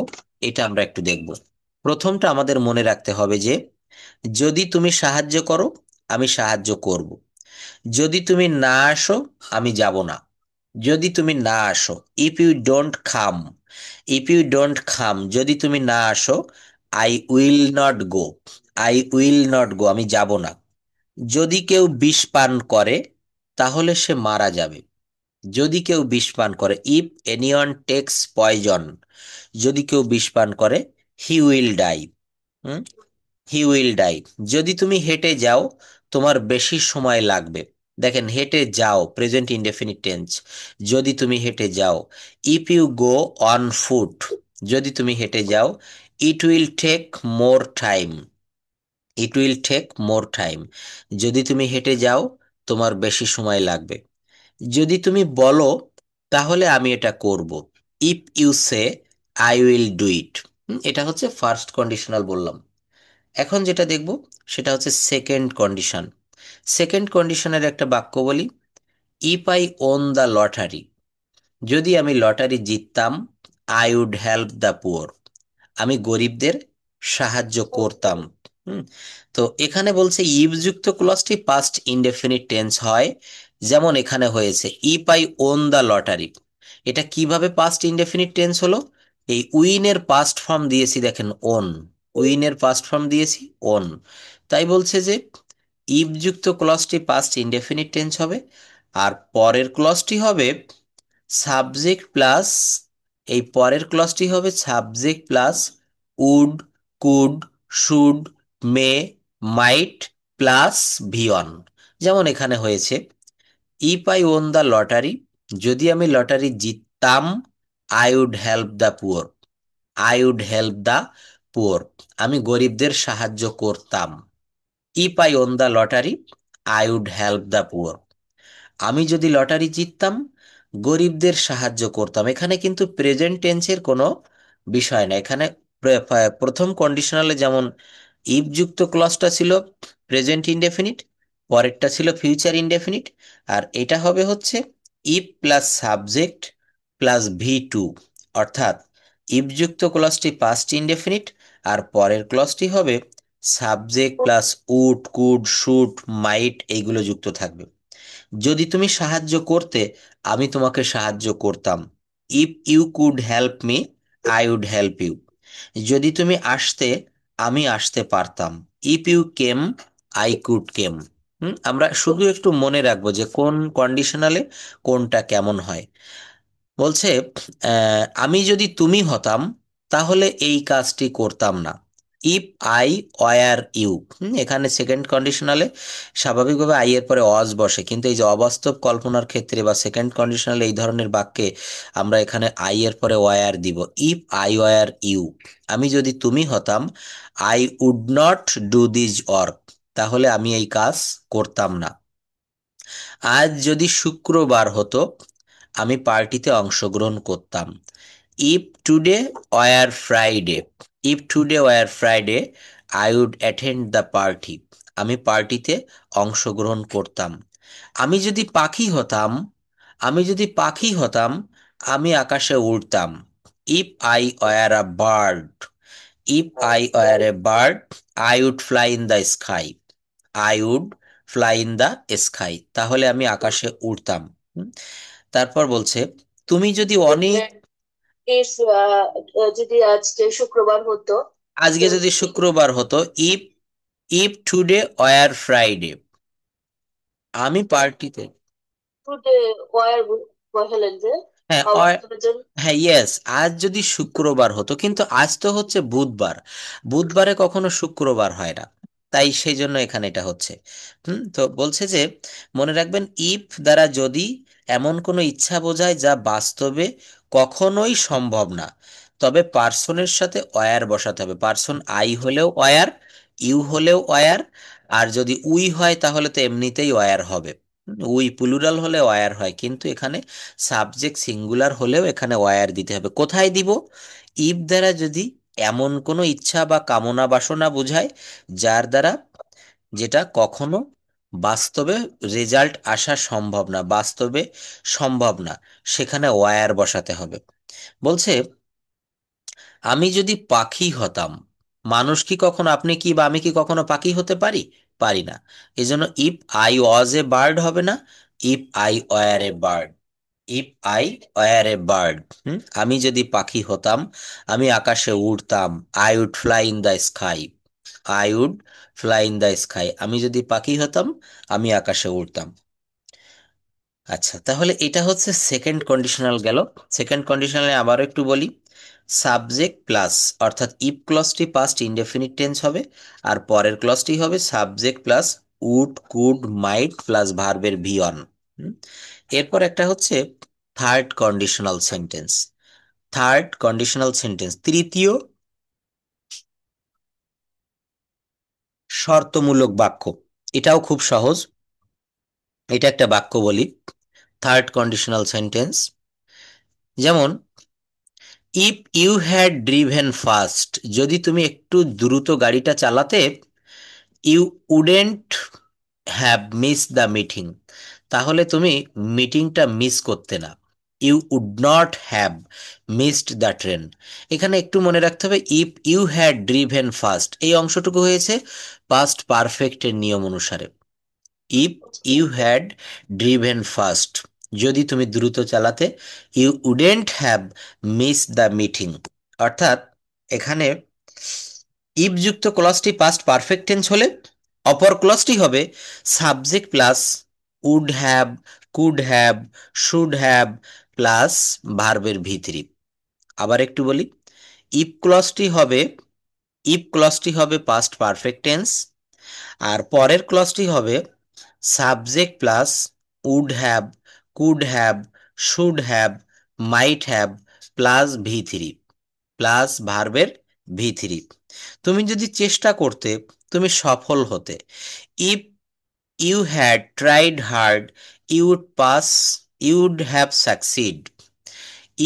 এটা আমরা একটু দেখব। প্রথমটা আমাদের মনে রাখতে হবে যে যদি তুমি সাহায্য করো, আমি সাহায্য করব। যদি তুমি না আসো, আমি যাব না। যদি তুমি না আসো, ইফ ইউ ডোন্ট খাম, ইফ ইউ ডোন্ট খাম, যদি তুমি না আসো, I will not go, I will not go, আমি যাব না। যদি কেউ বিষ পান করে, তাহলে সে মারা যাবে। যদি কেউ বিষ পান করে, ইফ এনিওয়ান টেক্স পয়জন, যদি কেউ বিষ পান করে, he will die. He will die. যদি তুমি হেঁটে যাও, তোমার বেশি সময় লাগবে। দেখেন, হেঁটে যাও প্রেজেন্ট ইনডেফিনিট টেন্স, যদি তুমি হেঁটে যাও। If you go on foot, যদি তুমি হেঁটে যাও, it will take more time, it will take more time, যদি তুমি হেঁটে যাও তোমার বেশি সময় লাগবে। যদি তুমি বলো, তাহলে আমি এটা করব। If you say, I will do it. এটা হচ্ছে ফার্স্ট কন্ডিশনাল বললাম। এখন যেটা দেখব সেটা হচ্ছে সেকেন্ড কন্ডিশন। সেকেন্ড কন্ডিশনের একটা বাক্য বলি, if I won the lottery, যদি আমি lottery জিততাম, I would help the poor, আমি গরিবদের সাহায্য করতাম। হুম। তো এখানে বলছে ইফ যুক্ত ক্লজটি পাস্ট ইনডেফিনিট টেন্স হয়, যেমন এখানে হয়েছে if I won the lottery. এটা কিভাবে পাস্ট ইনডেফিনিট টেন্স হলো? এই উইনের পাস্ট ফর্ম দিয়েছি, দেখেন ওন, উইনের পাস্ট ফর্ম দিয়েছি ওন। তাই বলছে যে ইফ যুক্ত ক্লজটি পাস্ট ইনডেফিনিট টেন্স হবে, আর পরের ক্লজটি হবে সাবজেক্ট প্লাস, এই পরের ক্লজটি হবে subject plus would, could, should, May, mite plus V one. যেমন এখানে হয়েছে if I won the lottery, যদি আমি lottery জিততাম, I would help the poor, I would help the poor, আমি গরিবদের সাহায্য করতাম। If I won the lottery, I would help the poor, আমি যদি লটারি জিততাম, গরিবদের সাহায্য করতাম। এখানে কিন্তু প্রেজেন্ট টেন্সের কোনো বিষয় না। এখানে প্রথম কন্ডিশনালে যেমন ইফ যুক্ত ক্লজটা ছিল প্রেজেন্ট ইনডেফিনিট, পরেরটা ছিল ফিউচার ইনডেফিনিট, আর এটা হবে হচ্ছে if plus subject plus V two, অর্থাৎ ইফ যুক্ত ক্লজটি পাস্ট ইনডেফিনিট আর পরের ক্লজটি হবে subject plus would could should মাইট এইগুলো যুক্ত থাকবে। যদি তুমি সাহায্য করতে, আমি তোমাকে সাহায্য করতাম। If you could help me, I would help you. যদি তুমি আসতে, আমি আসতে পারতাম। If you came, I could কেম। আমরা শুধু একটু মনে রাখবো যে কোন কন্ডিশনালে কোনটা কেমন হয়। বলছে আমি যদি তুমি হতাম, তাহলে এই কাজটি করতাম না। ইফ আই ওয়ার ইউ, এখানে সেকেন্ড কন্ডিশনালে স্বাভাবিকভাবে আই এর পরে অজ বসে, কিন্তু এই যে অবাস্তব কল্পনার ক্ষেত্রে বা সেকেন্ড কন্ডিশনালে এই ধরনের বাক্যে আমরা এখানে আই এর পরে ওয়ার দিব। ইফ আই ওয়ার ইউ, আমি যদি তুমি হতাম, I would not do this work, তাহলে আমি এই কাজ করতাম না। আজ যদি শুক্রবার হতো, আমি পার্টিতে অংশগ্রহণ করতাম। If today were Friday, if today were Friday, I would attend the party, আমি পার্টিতে অংশগ্রহণ করতাম। আমি যদি পাখি হতাম, আমি যদি পাখি হতাম, আমি আকাশে উড়তাম। If I were a bird, if I were a bird, I would fly in the sky, I would fly in the sky, তাহলে আমি আকাশে উড়তাম। হুম? তারপর বলছে তুমি যদি অনেক, ইফ যদি আজকে শুক্রবার হতো, আজকে যদি শুক্রবার হতো, if if today were Friday, আমি পার্টিতে, টুডে ওয়ার বসালেন যে হ্যাঁ অবাস্তবের জন্য। হ্যাঁ ইয়েস, আজ যদি শুক্রবার হতো, কিন্তু আজ তো হচ্ছে বুধবার, বুধবারে কখনো শুক্রবার হয় না, তাই সেই জন্য এখানে এটা হচ্ছে। তো বলছে যে মনে রাখবেন ইফ দ্বারা যদি এমন কোনো ইচ্ছা বোঝায় যা বাস্তবে কখনোই সম্ভব না, তবে পার্সনের সাথে ওয়ার বসাতে হবে। পার্সন আই হলেও ওয়ার, ইউ হলেও ওয়ার, আর যদি উই হয় তাহলে তো এমনিতেই ওয়ার হবে। উই প্লুরাল হলে ওয়ার হয়, কিন্তু এখানে সাবজেক্ট সিঙ্গুলার হলেও এখানে ওয়ার দিতে হবে। কোথায় দিব? ইফ দ্বারা যদি এমন কোনো ইচ্ছা বা কামনা বাসনা বোঝায় যার দ্বারা, যেটা কখনো বাস্তবে রেজাল্ট আসা সম্ভব না, বাস্তবে সম্ভব না, সেখানে ওয়ার বসাতে হবে। বলছে আমি যদি পাখি হতাম, মানুষ কি কখনো, আপনি কি বা আমি কি কখনো পাখি হতে পারি? পারি না। এজন্য if I was a bird হবে না, if I were a bird, if I were a bird. আমি যদি পাখি হতাম, আমি আকাশে উড়তাম। I would fly in the sky, I would fly in the sky, আমি যদি পাখি হতাম, আমি আকাশে উড়তাম। আচ্ছা, তাহলে এটা হচ্ছে সেকেন্ড কন্ডিশনাল গেল। সেকেন্ড কন্ডিশনালে আবারও একটু বলি, সাবজেক্ট প্লাস, অর্থাৎ ইফ ক্লজটি পাস্ট ইনডেফিনিট টেন্স হবে, আর পরের ক্লজটি হবে subject plus would could might plus ভার্বের ভি অন। এরপর একটা হচ্ছে third conditional sentence. Third conditional sentence, তৃতীয় শর্তমূলক বাক্য। এটাও খুব সহজ। এটা একটা বাক্য বলি, থার্ড কন্ডিশনাল সেন্টেন্স, যেমন if you had driven fast, যদি তুমি একটু দ্রুত গাড়িটা চালাতে, you wouldn't have miss the meeting, তাহলে তুমি মিটিংটা মিস করতে না। You would not have missed the train. এখানে একটু মনে রাখতে হবে if you had driven fast, এই অংশটুকু হয়েছে পাস্ট পারফেক্টের নিয়ম অনুসারে। If you had driven fast, যদি তুমি দ্রুত চালাতে, you wouldn't have miss the meeting. অর্থাৎ এখানে ইফ যুক্ত ক্লজটি পাস্ট পারফেক্ট টেন্স হলে অপর ক্লজটি হবে subject plus would have, could have, should have plus ভার্বের ভি3। আবার একটু বলি, ইফ ক্লজটি হবে, ইফ ক্লজটি হবে পাস্ট পারফেক্ট টেন্স, আর পরের ক্লজটি হবে subject plus would have, could have, should have, might have plus ভি3, plus ভার্বের ভি3। তুমি যদি চেষ্টা করতে, তুমি সফল হতে। If you had tried hard, you would pass, you would have succeed.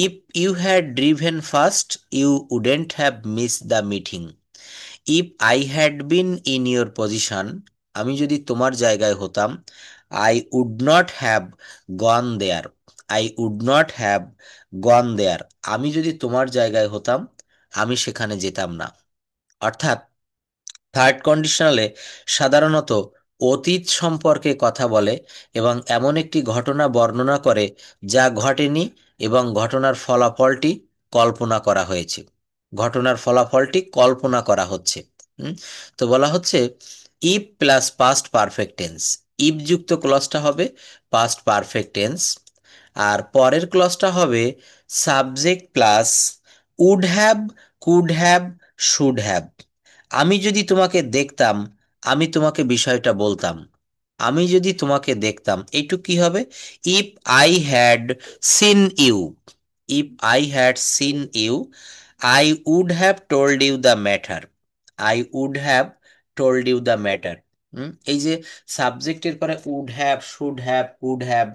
If you had driven fast, you wouldn't have miss the meeting. If I had been in your position, আমি যদি তোমার জায়গায় হতাম, I would not have gone there, I would not have gone দেয়ার, আমি যদি তোমার জায়গায় হতাম, আমি সেখানে যেতাম না। অর্থাৎ থার্ড কন্ডিশনালে সাধারণত অতীত সম্পর্কে কথা বলে এবং এমন একটি ঘটনা বর্ণনা করে যা ঘটেনি এবং ঘটনার ফলাফলটি কল্পনা করা হয়েছে। ঘটনার ফলাফলটি কল্পনা করা হচ্ছে। হুম? তো বলা হচ্ছে if plus past perfect tense. If যুক্ত ক্লজটা হবে পাস্ট পারফেক্ট টেন্স, আর পরের ক্লজটা হবে subject plus would have, could have, should have. আমি যদি তোমাকে দেখতাম, আমি তোমাকে বিষয়টা বলতাম। আমি যদি তোমাকে দেখতাম, এইটুক কি হবে? If I had seen you, if I had seen you, I would have told you the matter. I would have told you the matter. এই যে সাবজেক্টের পরে would have, should have, could have,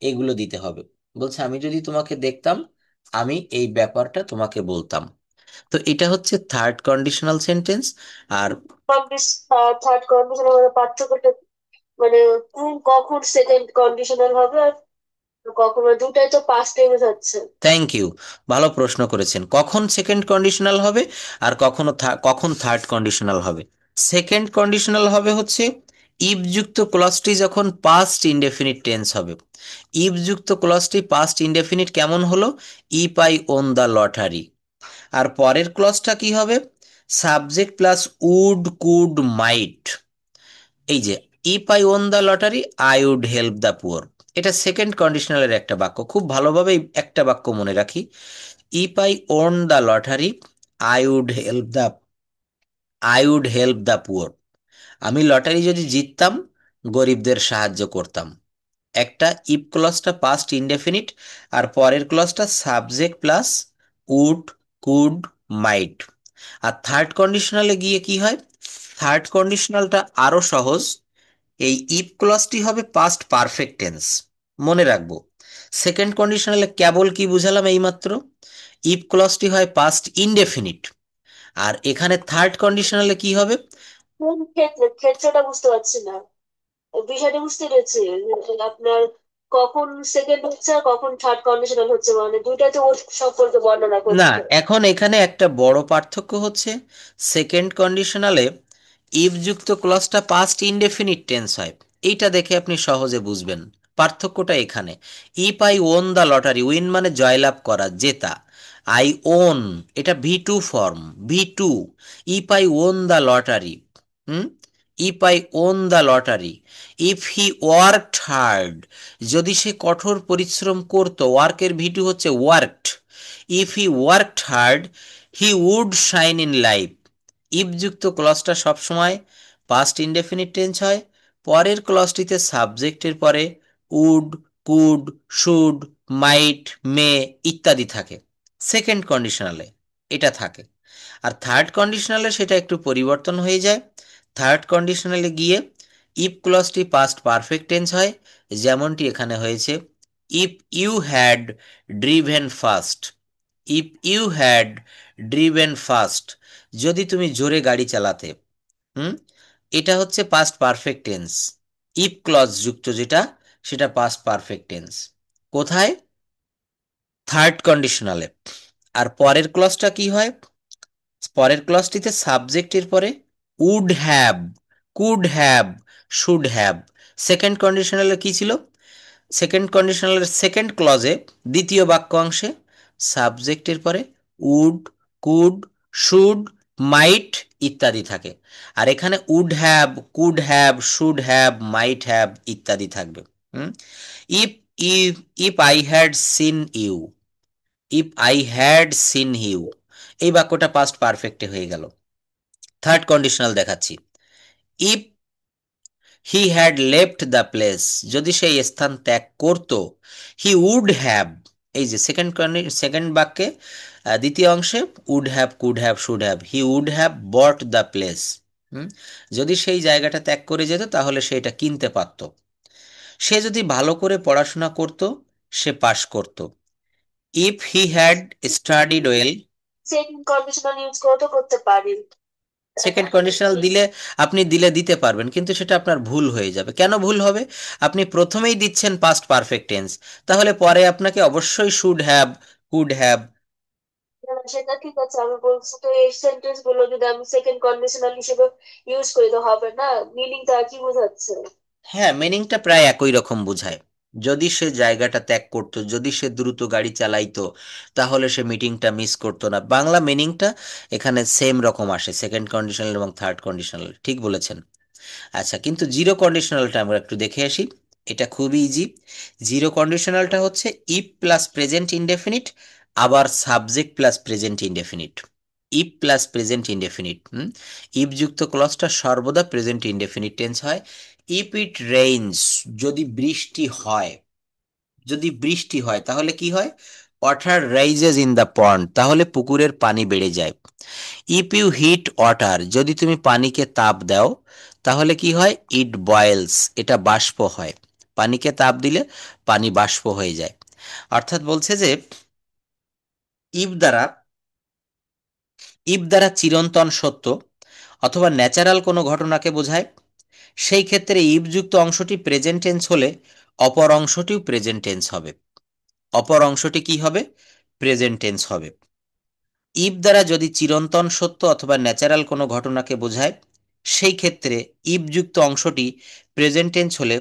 এগুলো দিতে হবে। বলছে আমি যদি তোমাকে দেখতাম, আমি এই ব্যাপারটা তোমাকে বলতাম। তো এটা হচ্ছে থার্ড কন্ডিশনাল সেন্টেন্স। আর থার্ড কন্ডিশনের মানে পার্থক্যটা, মানে কোন কখন সেকেন্ড কন্ডিশনাল হবে আর কখন, মানে দুটাই তো পাস্ট টেন্স হচ্ছে। থ্যাংক ইউ, ভালো প্রশ্ন করেছেন। কখন সেকেন্ড কন্ডিশনাল হবে আর কখন থার্ড কন্ডিশনাল হবে? সেকেন্ড কন্ডিশনাল হবে হচ্ছে ইফ যুক্ত ক্লজটি যখন পাস্ট ইনডেফিনিট টেন্স হবে। ইফ যুক্ত ক্লজটি পাস্ট ইনডেফিনিট কেমন হলো? If I won the lottery. আর পরের ক্লজটা কি হবে? সাবজেক্ট প্লাস উড, কুড, মাইট। এই যে if I won the lottery, I would help the poor. এটা সেকেন্ড কন্ডিশনালের একটা বাক্য, খুব ভালোভাবে এই একটা বাক্য মনে রাখি। If I won the lottery, I would help the, I would help the poor. আমি লটারি যদি জিততাম, গরিবদের সাহায্য করতাম। একটা ইফ ক্লজটা পাস্ট ইনডেফিনিট, আর পরের ক্লজটা subject plus would, could, mite. R third কন্ডিশনালে গিয়ে কি হয়? থার্ড কন্ডিশনালটা আরো সহজ। এই ইফ ক্লজটি হবে পাস্ট পারফেক্ট টেন্স, মনে রাখবো। সেকেন্ড কন্ডিশনালে কেবল কি বুঝালাম এইমাত্র? ইফ ক্লজটি হয় পাস্ট ইনডেফিনিট। আর এখানে থার্ড কন্ডিশনালে কি হবে? কোন ক্ষেত্রে, ক্ষেত্রটা বুঝতে পারছি না, বিষয়টা বুঝতে পেরেছি যে আপনার কখন সেকেন্ড হচ্ছে আর কখন থার্ড কন্ডিশনাল হচ্ছে, মানে দুইটাই তো ওর সম্পর্কে বর্ণনা না, করছে। এখন এখানে একটা বড় পার্থক্য হচ্ছে, সেকেন্ড কন্ডিশনালে ইফ যুক্ত ক্লজটা পাস্ট ইনডেফিনিট টেন্স হয়। এইটা দেখে আপনি সহজে বুঝবেন পার্থক্যটা এখানে। If I won the lottery, win মানে জয়লাভ করা, জেতা। আই ওন, এটা V two form, V two. If I won the lottery, hmm, if I won the lottery. If he worked hard, যদি সে কঠোর পরিশ্রম করতো, ওয়ার্কের ভি টু হচ্ছে worked. If he worked hard, he would shine in life. If যুক্ত ক্লজটা সবসময় পাস্ট ইনডেফিনিট টেন্স হয়। পরের ক্লজটিতে সাবজেক্টের পরে উড, কুড, শুড, মাইট, মে ইত্যাদি থাকে। সেকেন্ড কন্ডিশনালে এটা থাকে। আর থার্ড কন্ডিশনালে সেটা একটু পরিবর্তন হয়ে যায়। থার্ড কন্ডিশনালে গিয়ে ইফ ক্লজটি পাস্ট পারফেক্ট টেন্স হয়, যেমনটি এখানে হয়েছে। If you had driven fast, if you had driven fast, যদি তুমি জোরে গাড়ি চালাতে। হুম, এটা হচ্ছে past perfect tense. If clause যুক্ত যেটা, সেটা পাস্ট পারফেক্ট টেন্স। কোথায়? থার্ড কন্ডিশনালে। আর পরের ক্লজটা কি হয়? পরের ক্লজটিতে সাবজেক্টের পরে would have, could have, should have. Second কন্ডিশনালে কি ছিল? সেকেন্ড কন্ডিশনালের সেকেন্ড ক্লজে দ্বিতীয় বাক্যাংশে সাবজেক্টের পরে উড, কুড, শুড, মাইট ইত্যাদি থাকে। আর এখানে would have, could have, should have, might have ইত্যাদি থাকবে। হুম, if if if I had seen you, if I had seen you, এই বাক্যটা পাস্ট পারফেক্টে হয়ে গেল। থার্ড কন্ডিশনাল দেখাচ্ছি। If he had left the place, যদি সেই স্থান ত্যাগ করত। হি উড হ্যাভ, এই যে সেকেন্ড বাক্যে দ্বিতীয় অংশে would have, could have, should have, he would have bought the place. যদি সেই জায়গাটা ত্যাগ করে যেত তাহলে সে এটা কিনতে পারত। সে যদি ভালো করে পড়াশোনা করত, সে পাশ করত। If he had studied well. Second conditional use করে তো করতে পারি। সেকেন্ড কন্ডিশনাল দিলে, আপনি দিলে দিতে পারবেন, কিন্তু সেটা আপনার ভুল হয়ে যাবে। কেন ভুল হবে? আপনি প্রথমেই দিচ্ছেন পাস্ট পারফেক্ট টেন্স, তাহলে পরে আপনাকে অবশ্যই শুড হ্যাভ, কুড হ্যাভ, সেটা ঠিক আছে, আমি বলছি তো এই সেন্টেন্স গুলো যদি আমি সেকেন্ড কন্ডিশনাল হিসেবে ইউজ করি তো হবে না, মিনিংটা কি বোঝাচ্ছে? হ্যাঁ, মিনিংটা প্রায় একই রকম বোঝায়। যদি সে জায়গাটা ত্যাগ করতো, যদি সে দ্রুত গাড়ি চালাইতো, তাহলে সে মিটিংটা মিস করতো না। বাংলা মিনিংটা এখানে সেম রকম আসে, সেকেন্ড কন্ডিশনাল এবং থার্ড কন্ডিশনাল, ঠিক বলেছেন। আচ্ছা, কিন্তু জিরো কন্ডিশনালটা আমরা একটু দেখে আসি। এটা খুবই ইজি। জিরো কন্ডিশনালটা হচ্ছে ইফ প্লাস প্রেজেন্ট ইনডেফিনিট, আবার subject plus present indefinite. If plus present indefinite, if যুক্ত ক্লজটা সর্বদা প্রেজেন্ট ইনডেফিনিট টেন্স হয়। ইফ ইট রেইনস, যদি বৃষ্টি হয়, যদি বৃষ্টি হয় তাহলে কি হয়? Water rises in the pond, তাহলে পুকুরের পানি বেড়ে যায়। ইফ ইউ হিট ওয়াটার, যদি তুমি পানিকে তাপ দাও, তাহলে কি হয়? ইট বয়েলস, এটা বাষ্প হয়। পানিকে তাপ দিলে পানি বাষ্প হয়ে যায়। অর্থাৎ বলছে যে ইফ দ্বারা, ইফ দ্বারা চিরন্তন সত্য অথবা ন্যাচারাল কোনো ঘটনাকে বোঝায়। সেই ক্ষেত্রে ইফ যুক্ত অংশটি প্রেজেন্ট টেন্স হলে অপর অংশটিও প্রেজেন্ট টেন্স হবে। অপর অংশটি কি হবে? প্রেজেন্ট টেন্স হবে। ইফ দ্বারা যদি চিরন্তন সত্য অথবা ন্যাচারাল কোনো ঘটনাকে বোঝায়, সেই ক্ষেত্রে ইফ যুক্ত অংশটি প্রেজেন্ট টেন্স হলে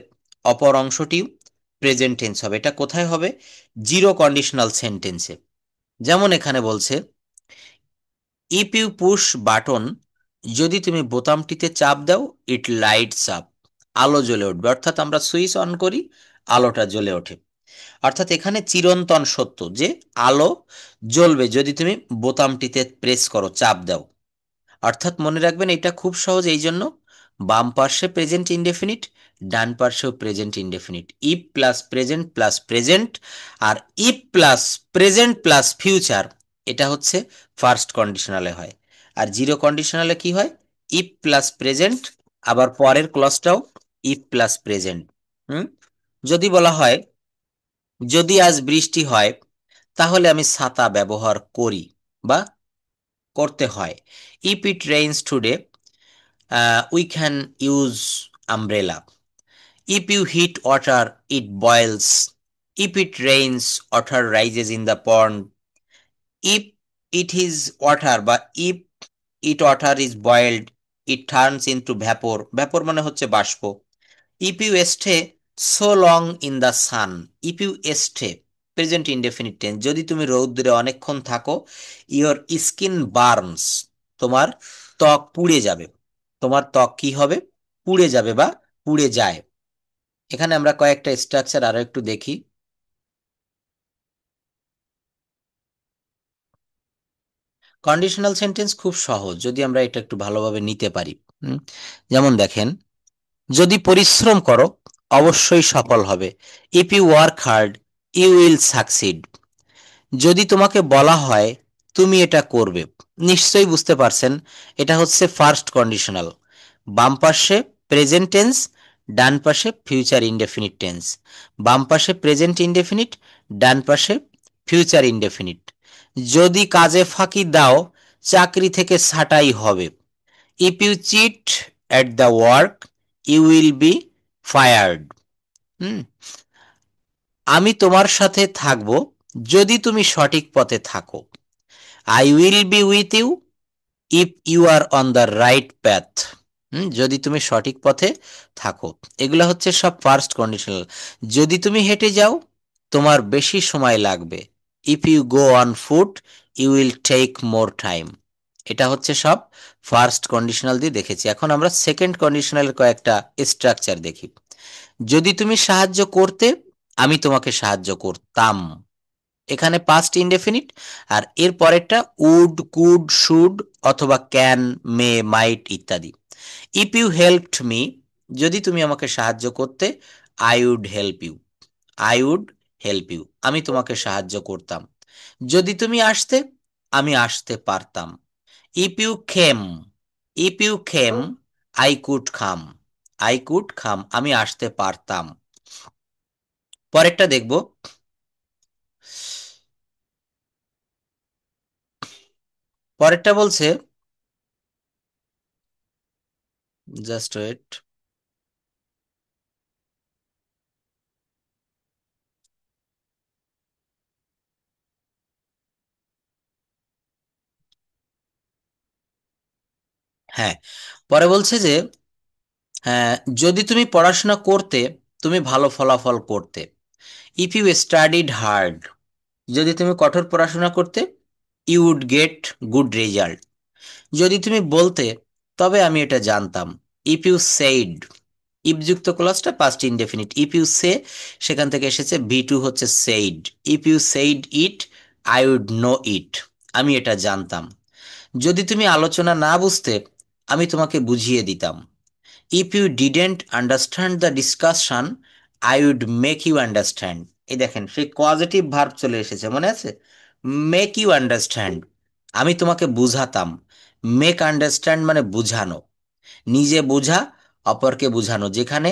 অপর অংশটিও প্রেজেন্ট টেন্স হবে। এটা কোথায় হবে? জিরো কন্ডিশনাল সেন্টেন্সে। যেমন এখানে বলছে ইফ ইউ পুশ বাটন, যদি তুমি বোতামটিতে চাপ দাও, ইট লাইটস আপ, আলো জ্বলে উঠবে। অর্থাৎ আমরা সুইচ অন করি, আলোটা জ্বলে ওঠে। অর্থাৎ এখানে চিরন্তন সত্য যে আলো জ্বলবে যদি তুমি বোতামটিতে প্রেস করো, চাপ দাও। অর্থাৎ মনে রাখবেন এটা খুব সহজ, এই জন্য বাম পার্শ্বে present indefinite, done পার্শ্বেও present indefinite. If plus present plus present, R if plus present plus future, এটা হচ্ছে ফার্স্ট কন্ডিশনালে হয়। আর জিরো কন্ডিশনালে কি হয়? ইফ প্লাস প্রেজেন্ট, আবার পরের ক্লজটাও ইফ প্লাস প্রেজেন্ট। হুম যদি বলা হয় যদি আজ বৃষ্টি হয়, তাহলে আমি ছাতা ব্যবহার করি বা করতে হয়। If it rains today, we can use umbrella. If you hit water, it বয়েলস। If it rains, water rises in the pond. If it is water বা if it water is boiled, it turns into vapour. Vapour মানে হচ্ছে বাষ্প। If you stay so long in the sun, if you stay present indefinite tense, যদি তুমি রৌদ্রে অনেকক্ষণ থাকো, your skin Burns, তোমার ত্বক পুড়ে যাবে। তোমার ত্বক কি হবে? পুড়ে যাবে বা পুড়ে যায়। এখানে আমরা কয়েকটা স্ট্রাকচার আরো একটু দেখি। কন্ডিশনাল সেন্টেন্স খুব সহজ যদি আমরা এটা একটু ভালোভাবে নিতে পারি। হুম, যেমন দেখেন, যদি পরিশ্রম করো অবশ্যই সফল হবে। If you work hard, you will succeed. যদি তোমাকে বলা হয় তুমি এটা করবে, নিশ্চয়ই বুঝতে পারছেন এটা হচ্ছে ফার্স্ট কন্ডিশনাল। বাম পাশে প্রেজেন্ট টেন্স, ডান পাশে ফিউচার ইনডেফিনিট টেন্স। বাম পাশে প্রেজেন্ট ইনডেফিনিট, ডান পাশে ফিউচার ইনডেফিনিট। যদি কাজে ফাঁকি দাও, চাকরি থেকে ছাঁটাই হবে। If you cheat at the work, you will B fired. হুম আমি তোমার সাথে থাকবো যদি তুমি সঠিক পথে থাকো। I will be with you if you R on the right path. যদি তুমি সঠিক পথে থাকো। এগুলো হচ্ছে সব ফার্স্ট কন্ডিশনাল। যদি তুমি হেঁটে যাও, তোমার বেশি সময় লাগবে। If you go on foot, you will take more time. এটা হচ্ছে সব ফার্স্ট কন্ডিশনাল দিয়ে দেখেছি। এখন আমরা সেকেন্ড কন্ডিশনালের কয়েকটা স্ট্রাকচার দেখি। যদি তুমি সাহায্য করতে, আমি তোমাকে সাহায্য করতাম। এখানে পাস্ট ইনডেফিনিট, আর এর পরেরটা উড, কুড, শুড অথবা ক্যান, মে, মাইট ইত্যাদি। ইফ ইউ হেল্পড মি, যদি তুমি আমাকে সাহায্য করতে, I would help you. I would help you, আমি তোমাকে সাহায্য করতাম। যদি তুমি আসতে, আমি আসতে পারতাম। If you Khem, if you came, I could খাম। আই কুড খাম, আমি আসতে পারতাম। পরেরটা দেখব। পরেরটা বলছে, জাস্ট ওয়েট। হ্যাঁ, পরে বলছে যে হ্যাঁ, যদি তুমি পড়াশোনা করতে, তুমি ভালো ফলাফল করতে। ইফ ইউ স্টাডিড হার্ড, যদি তুমি কঠোর পড়াশোনা করতে, you would get good result. যদি তুমি বলতে, তবে আমি এটা জানতাম। ইফ ইউ সেইড, ইফ যুক্ত ক্লজটা past indefinite. If you say, সেখান থেকে এসেছে বি টু হচ্ছে said. If you said it, I would know it, আমি এটা জানতাম। যদি তুমি আলোচনা না বুঝতে, আমি তোমাকে বুঝিয়ে দিতাম। If you didn't understand the discussion, I would make you understand. এই দেখেন, সেই পজিটিভ ভার্ব চলে এসেছে, মনে আছে? মেক ইউ আন্ডারস্ট্যান্ড, আমি তোমাকে বুঝাতাম। মেক আন্ডারস্ট্যান্ড মানে বুঝানো, নিজে বোঝা, অপরকে বুঝানো। যেখানে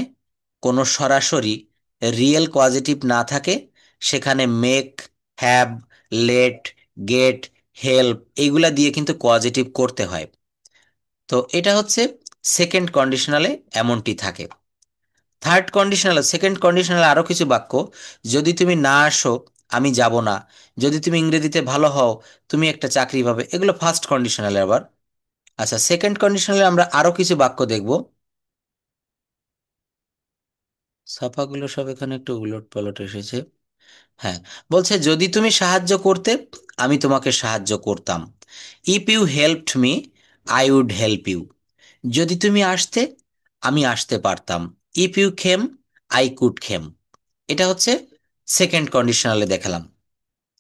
কোনো সরাসরি রিয়েল পজিটিভ না থাকে, সেখানে make, have, let, get, help এইগুলা দিয়ে কিন্তু পজিটিভ করতে হয়। তো এটা হচ্ছে সেকেন্ড কন্ডিশনালে এমনটি থাকে। থার্ড কন্ডিশনাল, সেকেন্ড কন্ডিশনালে আরো কিছু বাক্য। যদি তুমি না আসো, আমি যাব না। যদি তুমি ইংরেজিতে ভালো হও, তুমি একটা চাকরি পাবে। এগুলো ফার্স্ট কন্ডিশনালে আবার। আচ্ছা, সেকেন্ড কন্ডিশনালে আমরা আরো কিছু বাক্য দেখব। ছাপাগুলো সব এখানে একটু উলট পালট এসেছে। হ্যাঁ, বলছে যদি তুমি সাহায্য করতে, আমি তোমাকে সাহায্য করতাম। If you helped me, I would help you. যদি তুমি আসতে, আমি আসতে পারতাম। If you came, I could come. এটা হচ্ছে সেকেন্ড কন্ডিশনালে দেখালাম।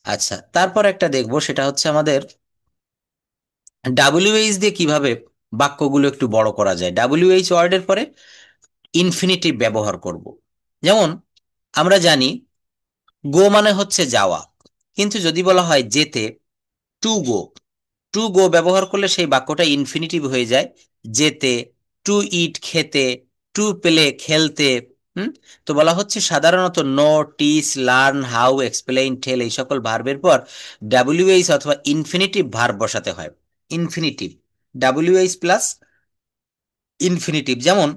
আচ্ছা, তারপর একটা দেখবো, সেটা হচ্ছে আমাদের ডাব্লিউএইচ দিয়ে কিভাবে বাক্যগুলো একটু বড় করা যায়। ডাব্লিউএইচ ওয়ার্ডের পরে ইনফিনিটিভ ব্যবহার করব। যেমন আমরা জানি গো মানে হচ্ছে যাওয়া, কিন্তু যদি বলা হয় যেতে, টু গো, টু গো ব্যবহার করলে সেই বাক্যটা ইনফিনিটিভ হয়ে যায়। যেতে, টু ইট খেতে, টু প্লে খেলতে। হুম। তো বলা হচ্ছে সাধারণত know, teach, learn, how, explain, tell এই সকল ভার্বের পর ডাব্লিউএইচ অথবা ইনফিনিটিভ ভার্ব বসাতে হয়। Infinitive, W H plus infinitive. যেমন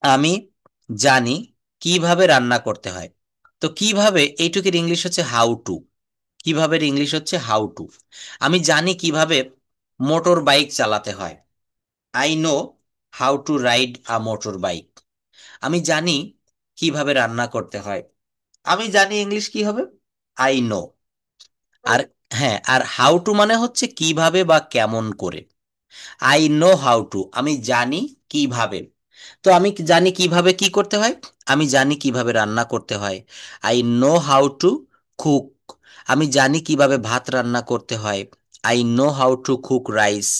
আমি জানি কিভাবে রান্না করতে হয়। তো কিভাবে এইটুকুর ইংলিশ হচ্ছে হাউ টু। কিভাবে ইংলিশ হচ্ছে হাউ টু। আমি জানি কিভাবে মোটর বাইক চালাতে হয়। I know how to ride a motor bike. আমি জানি কিভাবে রান্না করতে হয়। আমি জানি ইংলিশ কি হবে? I know. আর হ্যাঁ, আর হাউ টু মানে হচ্ছে কিভাবে বা কেমন করে। আই নো হাউ টু, আমি জানি কিভাবে। তো আমি জানি কিভাবে কি করতে হয়। আমি জানি কিভাবে রান্না করতে হয়। I know how to cook. আমি জানি কিভাবে ভাত রান্না করতে হয়। I know how to cook rice.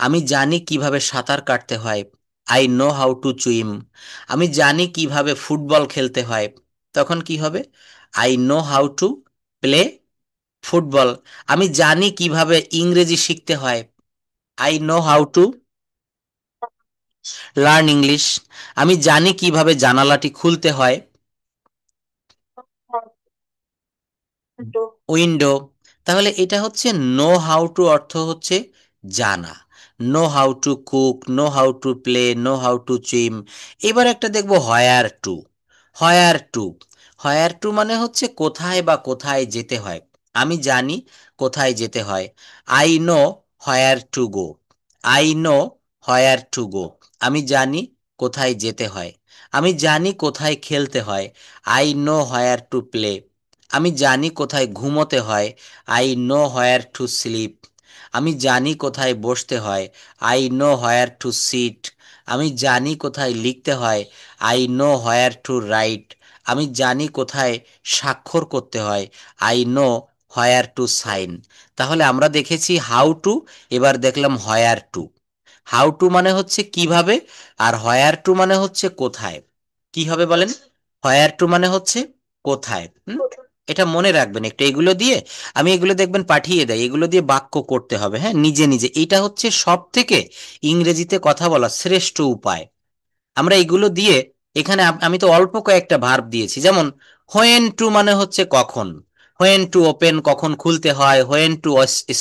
আমি জানি কিভাবে সাঁতার কাটতে হয়। I know how to swim. আমি জানি কিভাবে ফুটবল খেলতে হয়। তখন কি হবে? I know how to play football. আমি জানি কিভাবে ইংরেজি শিখতে হয়। I know how to learn English. আমি জানি কিভাবে জানালাটি খুলতে হয়। তো উইন্ডো। তাহলে এটা হচ্ছে নো হাউ টু অর্থ হচ্ছে জানা। No how to cook, no how to play, no how to swim. এবার একটা দেখবো হোয়ার টু। হোয়ার টু, হোয়ার টু মানে হচ্ছে কোথায় বা কোথায় যেতে হয়। আমি জানি কোথায় যেতে হয়। I know where to go. I know where to go. আমি জানি কোথায় যেতে হয়। আমি জানি কোথায় খেলতে হয়। I know where to play. আমি জানি কোথায় ঘুমোতে হয়। I know where to sleep. আমি জানি কোথায় বসতে হয়। I know where to sit. আমি জানি কোথায় লিখতে হয়। I know where to write. আমি জানি কোথায় স্বাক্ষর করতে হয়। I know where to sign. তাহলে আমরা দেখেছি হাউ টু, এবার দেখলাম হোয়ার টু। হাউ টু মানে হচ্ছে কিভাবে, আর হোয়ার টু মানে হচ্ছে কোথায়। কি হবে বলেন? আচ্ছা, হোয়ার টু মানে হচ্ছে কোথায়। কোথায়? এটা মনে রাখবেন একটু, এগুলো দিয়ে আমি এগুলো দেখবেন পাঠিয়ে দেয়, এগুলো দিয়ে বাক্য করতে হবে, হ্যাঁ, নিজে নিজে। এটা হচ্ছে সব থেকে ইংরেজিতে কথা বলার শ্রেষ্ঠ উপায়। আমরা এগুলো দিয়ে এখানে আমি তো অল্প কয়েকটা ভার্ব দিয়েছি। যেমন হোয়েন টু মানে হচ্ছে কখন। হোয়েন টু ওপেন, কখন খুলতে হয়। হোয়েন টু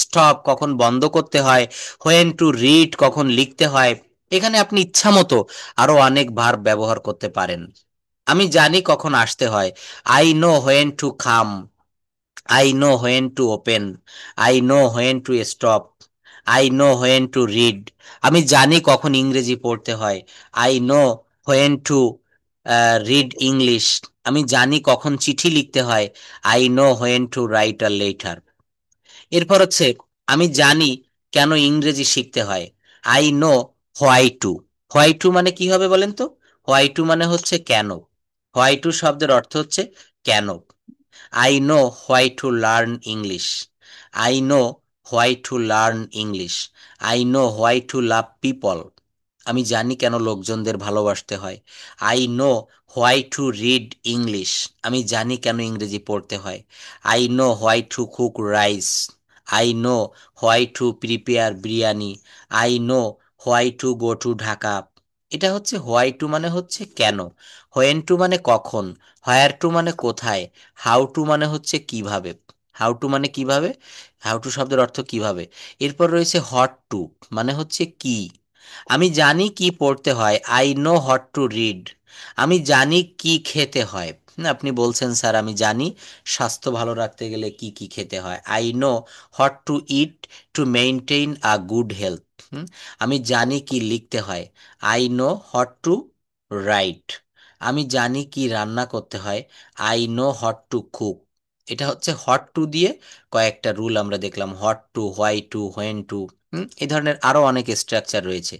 স্টপ, কখন বন্ধ করতে হয়। হোয়েন টু রিড, কখন লিখতে হয়। এখানে আপনি ইচ্ছা মতো আরো অনেক ভার্ব ব্যবহার করতে পারেন। আমি জানি কখন আসতে হয়। I know when to come. I know when to open. I know when to stop. I know when to read, আমি জানি কখন ইংরেজি পড়তে হয়। I know when to read English, আমি জানি কখন চিঠি লিখতে হয়। I know when to write a letter. এরপর হচ্ছে আমি জানি কেন ইংরেজি শিখতে হয়। I know why to. Why to মানে কি হবে বলেন তো? হোয়াই টু মানে হচ্ছে কেন। হোয়াই টু শব্দের অর্থ হচ্ছে কেন। I know why to learn English. I know why to learn English. I know why two love people, আমি জানি কেন লোকজনদের ভালোবাসতে হয়। I know why two read English, আমি জানি কেন ইংরেজি পড়তে হয়। I know why to cook rice. I know why to prepare biryani. I know why to go to Dhaka. এটা হচ্ছে হোয়াই টু মানে হচ্ছে কেন, হোয়েন টু মানে কখন, হোয়ার টু মানে কোথায়, হাউ টু মানে হচ্ছে কিভাবে। হাউ টু মানে কিভাবে, হাউ টু শব্দের অর্থ কিভাবে। এরপর রয়েছে হট টু, মানে হচ্ছে কি। আমি জানি কি পড়তে হয়, I know what two read. আমি জানি কি খেতে হয়। আপনি বলছেন স্যার আমি জানি স্বাস্থ্য ভালো রাখতে গেলে কি কি খেতে হয়। I know what to eat to maintain a good health. আমি জানি কি লিখতে হয়। I know what to write. আমি জানি কি রান্না করতে হয়। I know what to cook. এটা হচ্ছে হট টু দিয়ে কয়েকটা রুল আমরা দেখলাম, what to, why to, when to. এই ধরনের আরো অনেক স্ট্রাকচার রয়েছে।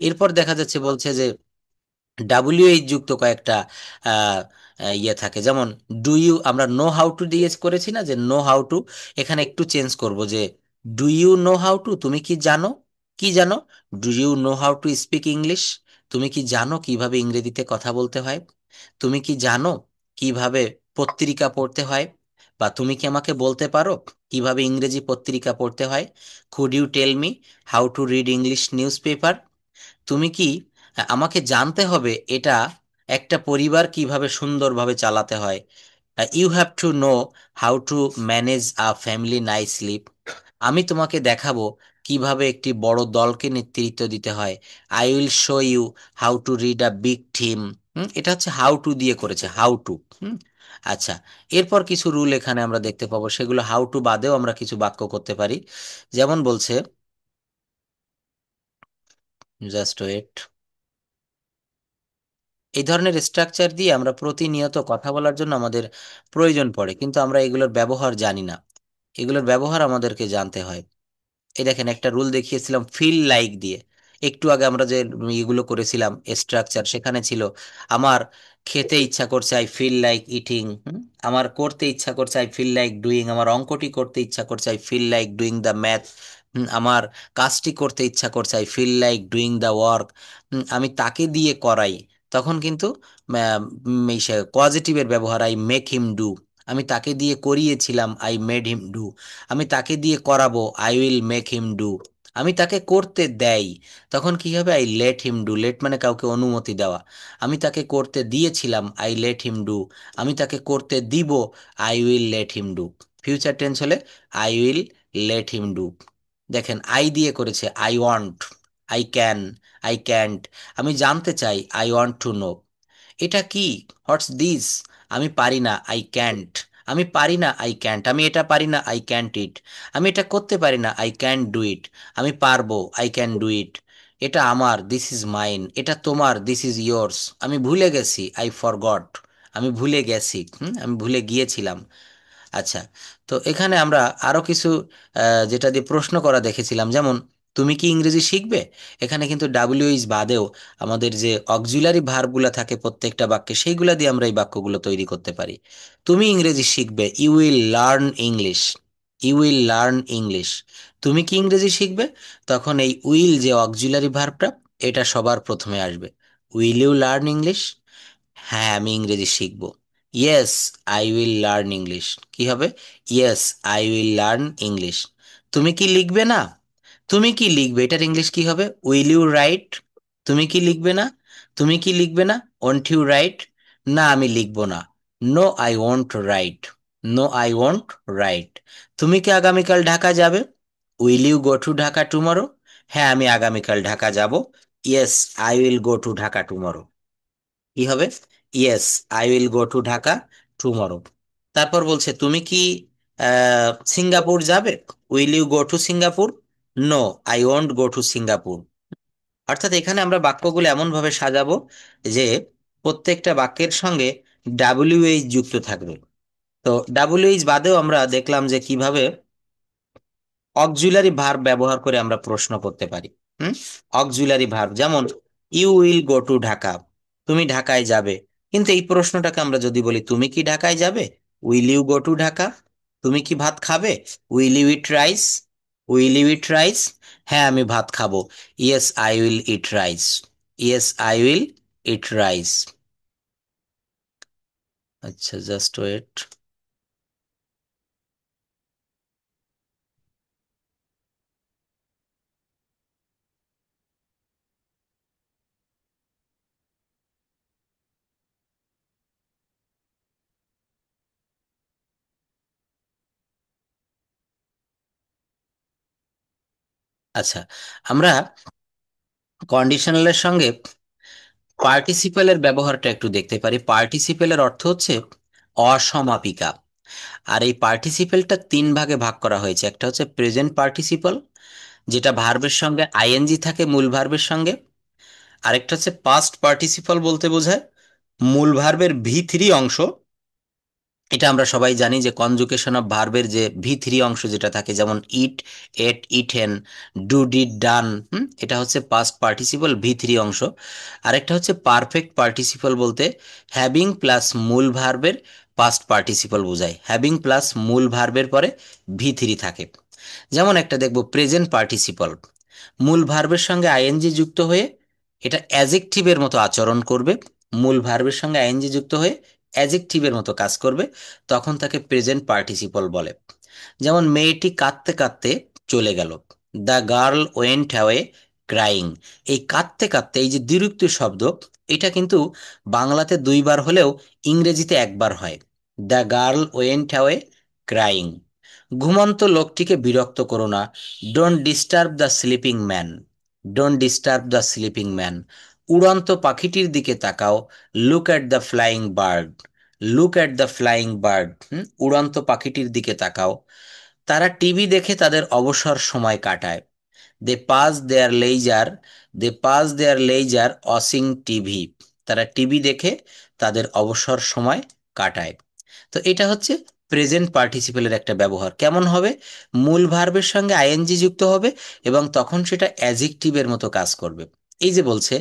এরপর দেখা যাচ্ছে বলছে যে ডাব্লিউএইচ যুক্ত কয়েকটা আহ, ইয়ে থাকে, যেমন ডু ইউ, আমরা নো হাউ টু দিয়ে করেছি না, যে নো হাউ টু, এখানে একটু চেঞ্জ করব যে do you know how to, তুমি কি জানো, কি জানো। Do you know how to speak English, তুমি কি জানো কিভাবে ইংরেজিতে কথা বলতে হয়। তুমি কি জানো কিভাবে পত্রিকা পড়তে হয়, বা তুমি কি আমাকে বলতে পারো কিভাবে ইংরেজি পত্রিকা পড়তে হয়। Could you tell me how to read English newspaper. তুমি কি, আমাকে জানতে হবে এটা একটা পরিবার কিভাবে সুন্দরভাবে চালাতে হয়। You have to know how to manage a family nicely. আমি তোমাকে দেখাবো কিভাবে একটি বড় দলকে নেতৃত্ব দিতে হয়। I will show you how to lead a big team. এটা হচ্ছে হাউ টু দিয়ে করেছে, হাউ টু। আচ্ছা, এরপর কিছু রুল এখানে আমরা দেখতে পাবো, সেগুলো হাউ টু বাদেও আমরা কিছু বাক্য করতে পারি। যেমন বলছে, জাস্ট ওয়েট, এই ধরনের স্ট্রাকচার দিয়ে আমরা প্রতিনিয়ত কথা বলার জন্য আমাদের প্রয়োজন পড়ে, কিন্তু আমরা এগুলোর ব্যবহার জানি না। এগুলোর ব্যবহার আমাদেরকে জানতে হয়। এই দেখেন একটা রুল দেখিয়েছিলাম ফিল লাইক দিয়ে, একটু আগে আমরা যে এগুলো করেছিলাম স্ট্রাকচার, সেখানে ছিল আমার খেতে ইচ্ছা করছে, আই ফিল লাইক ইটিং। আমার করতে ইচ্ছা করছে, আই ফিল লাইক ডুইং। আমার অঙ্কটি করতে ইচ্ছা করছে, I feel like doing the math. আমার কাজটি করতে ইচ্ছা করছে, I feel like doing the work. আমি তাকে দিয়ে করাই, তখন কিন্তু এই পজিটিভের ব্যবহার, আই মেক হিম ডু। আমি তাকে দিয়ে করিয়েছিলাম, আই মেড হিম ডু। আমি তাকে দিয়ে করাবো, I will make him do. আমি তাকে করতে দেই, তখন কি হবে, I let him do. Let মানে কাউকে অনুমতি দেওয়া। আমি তাকে করতে দিয়েছিলাম, আই লেট হিম ডু। আমি তাকে করতে দিব, I will let him do. Future tense হলে I will let him do. দেখেন আই দিয়ে করেছে, I want, I can, I can't. আমি জানতে চাই, আই ওয়ান্ট টু নো। এটা কি, হোয়াটস দিস, আমি পারি না, আই ক্যান্ট। আমি পারি না, আই ক্যান্ট। আমি এটা পারি না, আই ক্যান্ট ইট। আমি এটা করতে পারি না, আই ক্যান্ট ডু ইট। আমি পারবো, আই ক্যান ডু ইট। এটা আমার, দিস ইজ মাইন। এটা তোমার, দিস ইজ ইয়োর্স। আমি ভুলে গেছি, আই ফরগট। আমি ভুলে গেছি, আমি ভুলে গিয়েছিলাম। আচ্ছা, তো এখানে আমরা আরো কিছু যেটা দিয়ে প্রশ্ন করা দেখেছিলাম, যেমন তুমি কি ইংরেজি শিখবে। এখানে কিন্তু ডাব্লিউএইচ বাদেও আমাদের যে অক্সিলারি ভার্বগুলো থাকে প্রত্যেকটা বাক্যে, সেইগুলা দিয়ে আমরা এই বাক্যগুলো তৈরি করতে পারি। তুমি ইংরেজি শিখবে, you will learn English. You will learn English. তুমি কি ইংরেজি শিখবে, তখন এই উইল যে অক্সিলারি ভার্বটা, এটা সবার প্রথমে আসবে। উইল ইউ লার্ন ইংলিশ, হ্যাঁ আমি ইংরেজি শিখব। Yes I will learn English, কি হবে, yes I will learn English. তুমি কি লিখবে না, তুমি কি লিখবে, এটার ইংলিশ কি হবে, উইল ইউ রাইট। তুমি কি লিখবে না, তুমি কি লিখবে না, ওন্ট ইউ রাইট। না আমি লিখবো না, no I won't write. No I won't write. তুমি কি আগামীকাল ঢাকা যাবে, will you go to Dhaka tomorrow. হ্যাঁ আমি আগামীকাল ঢাকা যাব, yes I will go to Dhaka tomorrow. কি হবে, yes I will go to Dhaka tomorrow. তারপর বলছে তুমি কি সিঙ্গাপুর যাবে, will you go to Singapore. No, I won't go to Singapore. অর্থাৎ এখানে আমরা বাক্যগুলো এমন ভাবে সাজাবো যে প্রত্যেকটা বাক্যের সঙ্গে ডাব্লিউএইচ যুক্ত থাকবে। তো ডাব্লিউএইচ বাদেও আমরা দেখলাম যে কিভাবে অক্সিলারি ভার্ব ব্যবহার করে আমরা প্রশ্ন করতে পারি। হুম, অক্সিলারি ভার্ব যেমন you will go to Dhaka, তুমি ঢাকায় যাবে। কিন্তু এই প্রশ্নটাকে আমরা যদি বলি তুমি কি ঢাকায় যাবে, will you go to Dhaka. তুমি কি ভাত খাবে, will you eat rice. Will you eat rice, হ্যাঁ আমি ভাত খাবো। Yes I will eat rice. Yes I will eat rice. আচ্ছা, জাস্ট ওয়েট। আচ্ছা, আমরা কন্ডিশনালের সঙ্গে পার্টিসিপেলের ব্যবহারটা একটু দেখতে পারি। পার্টিসিপেলের অর্থ হচ্ছে অসমাপিকা। আর এই পার্টিসিপেলটা তিন ভাগে ভাগ করা হয়েছে। একটা হচ্ছে প্রেজেন্ট পার্টিসিপল, যেটা ভার্বের সঙ্গে আইএনজি থাকে মূল ভার্বের সঙ্গে। আরেকটা হচ্ছে পাস্ট পার্টিসিপল, বলতে বোঝায় মূল ভার্বের ভি3 অংশ। এটা আমরা সবাই জানি যে কনজুকেশন অফ ভার্বের যে ভি3 অংশ যেটা থাকে, যেমন ইট, এট, ইটেন, ডু, ডিড, ডান। এটা হচ্ছে পাস্ট পার্টিসিপল ভি3 অংশ। আরেকটা হচ্ছে পারফেক্ট পার্টিসিপল, বলতে হ্যাভিং প্লাস মূল ভার্বের পাস্ট পার্টিসিপল বোঝায়। হ্যাভিং প্লাস মূল ভার্বের পরে ভি3 থাকে। যেমন একটা দেখব প্রেজেন্ট পার্টিসিপল, মূল ভার্বের সঙ্গে আইএনজি যুক্ত হয়ে এটা অ্যাজেকটিভের মতো আচরণ করবে। মূল ভার্বের সঙ্গে আইএনজি যুক্ত হয়ে অ্যাজেকটিভের মতো কাজ করবে, তখন তাকে প্রেজেন্ট পার্টিসিপল বলে। যেমন মেয়েটি কাঁদতে কাঁদতে চলে গেল, the girl went away crying. এই কাঁদতে কাঁদতে, এই যে দ্বিরুক্তি শব্দ, এটা কিন্তু বাংলাতে দুইবার হলেও ইংরেজিতে একবার হয়। The girl went away crying. ঘুমন্ত লোকটিকে বিরক্ত করো না, don't disturb the sleeping man. Don't disturb the sleeping man. উড়ন্ত পাখিটির দিকে তাকাও, look at the flying bird. Look at the flying bird. উড়ন্ত পাখিটির দিকে তাকাও। তারা টিভি দেখে তাদের অবসর সময় কাটায়। They pass their leisure, they pass their leisure watching TV. তারা টিভি দেখে তাদের অবসর সময় কাটায়। তো এটা হচ্ছে প্রেজেন্ট পার্টিসিপেলের একটা ব্যবহার। কেমন হবে, মূল ভার্বের সঙ্গে আইএনজি যুক্ত হবে এবং তখন সেটা অ্যাজেকটিভের মতো কাজ করবে। এই যে বলছে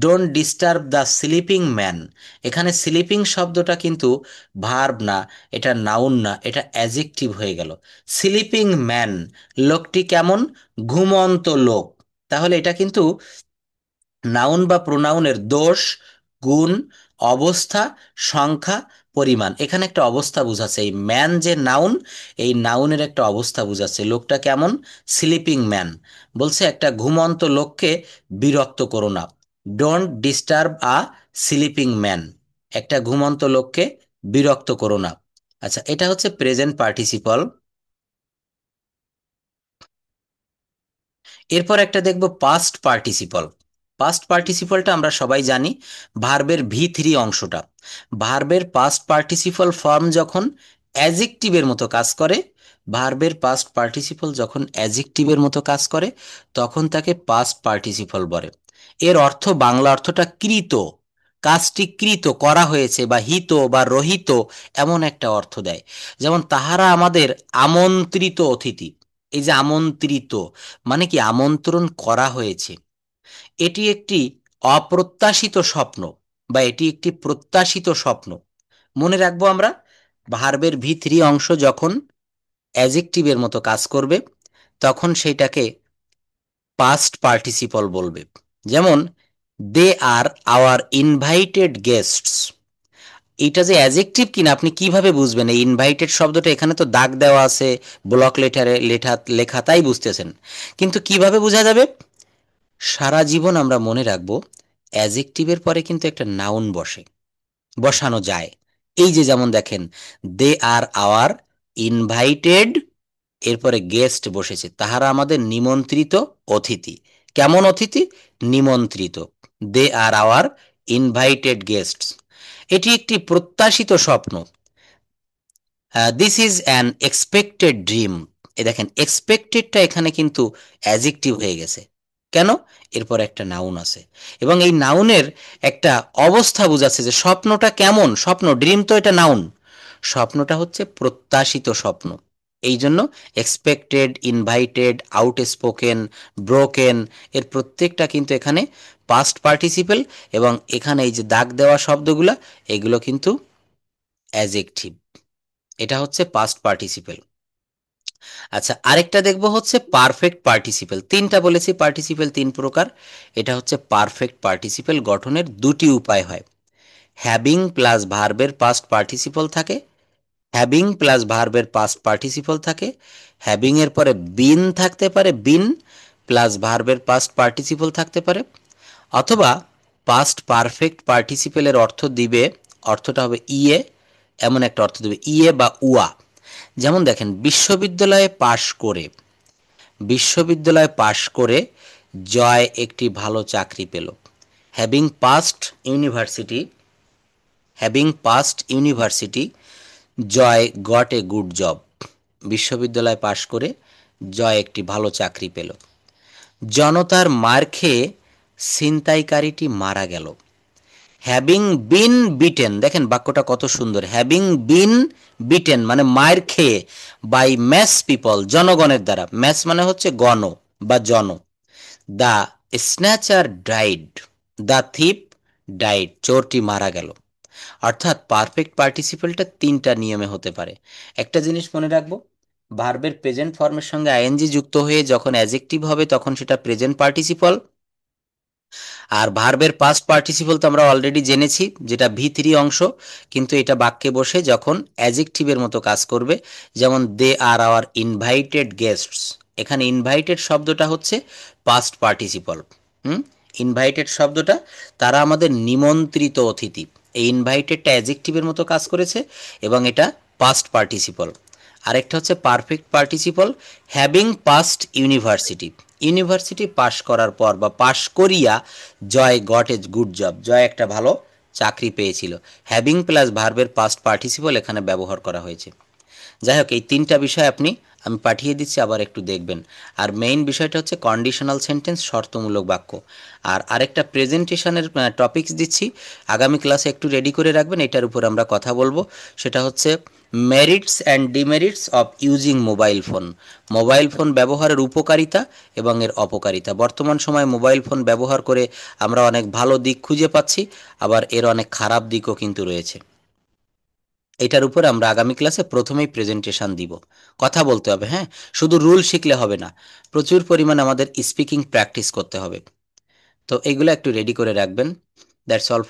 don't disturb the sleeping man, এখানে স্লিপিং শব্দটা কিন্তু ভার্ব না, এটা নাউন না, এটা অ্যাজেকটিভ হয়ে গেল। স্লিপিং ম্যান, লোকটি কেমন, ঘুমন্ত লোক। তাহলে এটা কিন্তু নাউন বা প্রোনাউনের দোষ, গুণ, অবস্থা, সংখ্যা, পরিমাণ। এখানে একটা অবস্থা বোঝাচ্ছে, এই ম্যান যে নাউন, এই নাউনের একটা অবস্থা বোঝাচ্ছে। লোকটা কেমন, স্লিপিং ম্যান। বলছে একটা ঘুমন্ত লোককে বিরক্ত করো না, don't disturb a sleeping man. একটা ঘুমন্ত লোককে বিরক্ত করো না। আচ্ছা, এটা হচ্ছে প্রেজেন্ট পার্টিসিপল। এরপর একটা দেখব পাস্ট পার্টিসিপল। পাস্ট পার্টিসিপলটা আমরা সবাই জানি, ভার্বের ভি3 অংশটা। ভার্বের পাস্ট পার্টিসিপল ফর্ম যখন অ্যাজেকটিভের মতো কাজ করে, ভার্বের পাস্ট পার্টিসিপল যখন অ্যাজেকটিভের মতো কাজ করে, তখন তাকে পাস্ট পার্টিসিপল বলে। এর অর্থ, বাংলা অর্থটা কৃত, কাজটি কৃত করা হয়েছে, বা হিত বা রহিত, এমন একটা অর্থ দেয়। যেমন তাহারা আমাদের আমন্ত্রিত অতিথি। এই যে আমন্ত্রিত, মানে কি আমন্ত্রণ করা হয়েছে। এটি একটি অপ্রত্যাশিত স্বপ্ন, বা এটি একটি প্রত্যাশিত স্বপ্ন। মনে রাখবো আমরা, ভার্বের ভি3 অংশ যখন অ্যাজেকটিভের মতো কাজ করবে, তখন সেইটাকে পাস্ট পার্টিসিপল বলবে। যেমন দে আর আওয়ার ইনভাইটেড গেস্টস। এটা যে অ্যাজেকটিভ কিনা আপনি কিভাবে বুঝবেন? এই ইনভাইটেড শব্দটা এখানে তো দাগ দেওয়া আছে, ব্লক লেটারে লেখা লেখা, তাই বুঝতেছেন। কিন্তু কিভাবে বোঝা যাবে? সারা জীবন আমরা মনে রাখবো, অ্যাজেকটিভের পরে কিন্তু একটা নাউন বসানো যায়। এই যে যেমন দেখেন, দে আর আওয়ার ইনভাইটেড, এরপরে গেস্ট বসেছে, তাহারা আমাদের নিমন্ত্রিত অতিথি। কেমন অতিথি? নিমন্ত্রিত। দে আর আওয়ার ইনভাইটেড গেস্টস। এটি একটি প্রত্যাশিত স্বপ্ন। This is an expected dream. এই দেখেন এক্সপেক্টেডটা এখানে কিন্তু অ্যাজেক্টিভ হয়ে গেছে। কেন? এরপর একটা নাউন আছে, এবং এই নাউনের একটা অবস্থা বোঝাচ্ছে যে স্বপ্নটা কেমন। স্বপ্ন, ড্রিম তো এটা নাউন, স্বপ্নটা হচ্ছে প্রত্যাশিত স্বপ্ন। এই জন্য expected, invited, outspoken, broken, এর প্রত্যেকটা কিন্তু এখানে পাস্ট পার্টিসিপেল, এবং এখানে এই যে দাগ দেওয়া শব্দগুলা, এগুলো কিন্তু অ্যাজেক্টিভ। এটা হচ্ছে পাস্ট পার্টিসিপেল। আচ্ছা, আরেকটা দেখব হচ্ছে পারফেক্ট পার্টিসিপেল। তিনটা বলেছি পার্টিসিপেল তিন প্রকার। এটা হচ্ছে পারফেক্ট পার্টিসিপেল গঠনের দুটি উপায় হয়। হ্যাভিং প্লাস ভার্বের পাস্ট পার্টিসিপল থাকে, হ্যাভিং প্লাস ভার্বের পাস্ট পার্টিসিপল থাকে, হ্যাভিং এর পরে বিন থাকতে পারে, বিন প্লাস ভার্বের পাস্ট পার্টিসিপল থাকতে পারে, অথবা পাস্ট পারফেক্ট পার্টিসিপেলের অর্থ দিবে, অর্থটা হবে ইয়ে, এমন একটা অর্থ দেবে ইয়ে বা উয়া। যেমন দেখেন, বিশ্ববিদ্যালয়ে পাশ করে জয় একটি ভালো চাকরি পেল। Having past university, having past university, Joy got a good job. বিশ্ববিদ্যালয় পাশ করে জয় একটি ভালো চাকরি পেল। জনতার মার খেয়ে ছিনতাইকারীটি মারা গেল। হ্যাভিং বিন বিটেন, দেখেন বাক্যটা কত সুন্দর। হ্যাভিং বিন বিটেন মানে মায়ের খেয়ে, বাই ম্যাস পিপল, জনগণের দ্বারা। ম্যাস মানে হচ্ছে গণ বা জন। The snatcher died, the thief died, চোরটি মারা গেল। অর্থাৎ পারফেক্ট পার্টিসিপেলটা তিনটা নিয়মে হতে পারে। একটা জিনিস মনে রাখবো, ভার্বের প্রেজেন্ট ফর্মের সঙ্গে আইএনজি যুক্ত হয়ে যখন অ্যাজেক্টিভ হবে তখন সেটা প্রেজেন্ট পার্টিসিপল। আর ভার্বের পাস্ট পার্টিসিপল তো আমরা অলরেডি জেনেছি, যেটা ভি3 অংশ, কিন্তু এটা বাক্যে বসে যখন অ্যাজেক্টিভের মতো কাজ করবে। যেমন দে আর আওয়ার ইনভাইটেড গেস্টস, এখানে ইনভাইটেড শব্দটা হচ্ছে পাস্ট পার্টিসিপল। হুম, ইনভাইটেড শব্দটা, তারা আমাদের নিমন্ত্রিত অতিথি। এই ইনভাইটেডটা অ্যাজেক্টিভের মতো কাজ করেছে এবং এটা পাস্ট পার্টিসিপল। আরেকটা হচ্ছে perfect participle, having past university, university পাশ করার পর বা পাশ করিয়া Joy got a good job, Joy একটা ভালো চাকরি পেয়েছিল। হ্যাভিং প্লাস ভার্বের পাস্ট পার্টিসিপল এখানে ব্যবহার করা হয়েছে। যাই হোক, এই তিনটা বিষয় আমি পাঠিয়ে দিচ্ছি, আবার একটু দেখবেন। আর মেইন বিষয়টা হচ্ছে কন্ডিশনাল সেন্টেন্স, শর্তমূলক বাক্য। আর আরেকটা প্রেজেন্টেশনের টপিকস দিচ্ছি, আগামী ক্লাসে একটু রেডি করে রাখবেন, এটার উপর আমরা কথা বলবো। সেটা হচ্ছে merits and demerits of using mobile phone, mobile phone ব্যবহারের উপকারিতা এবং এর অপকারিতা। বর্তমান সময়ে মোবাইল ফোন ব্যবহার করে আমরা অনেক ভালো দিক খুঁজে পাচ্ছি, আবার এর অনেক খারাপ দিকও কিন্তু রয়েছে। এটার উপর আমরা আগামী ক্লাসে প্রথমেই প্রেজেন্টেশন দিব। কথা বলতে হবে, হ্যাঁ, শুধু রুল শিখলে হবে না, প্রচুর পরিমাণে আমাদের স্পিকিং প্র্যাকটিস করতে হবে। তো এগুলো একটু রেডি করে রাখবেন। That's all.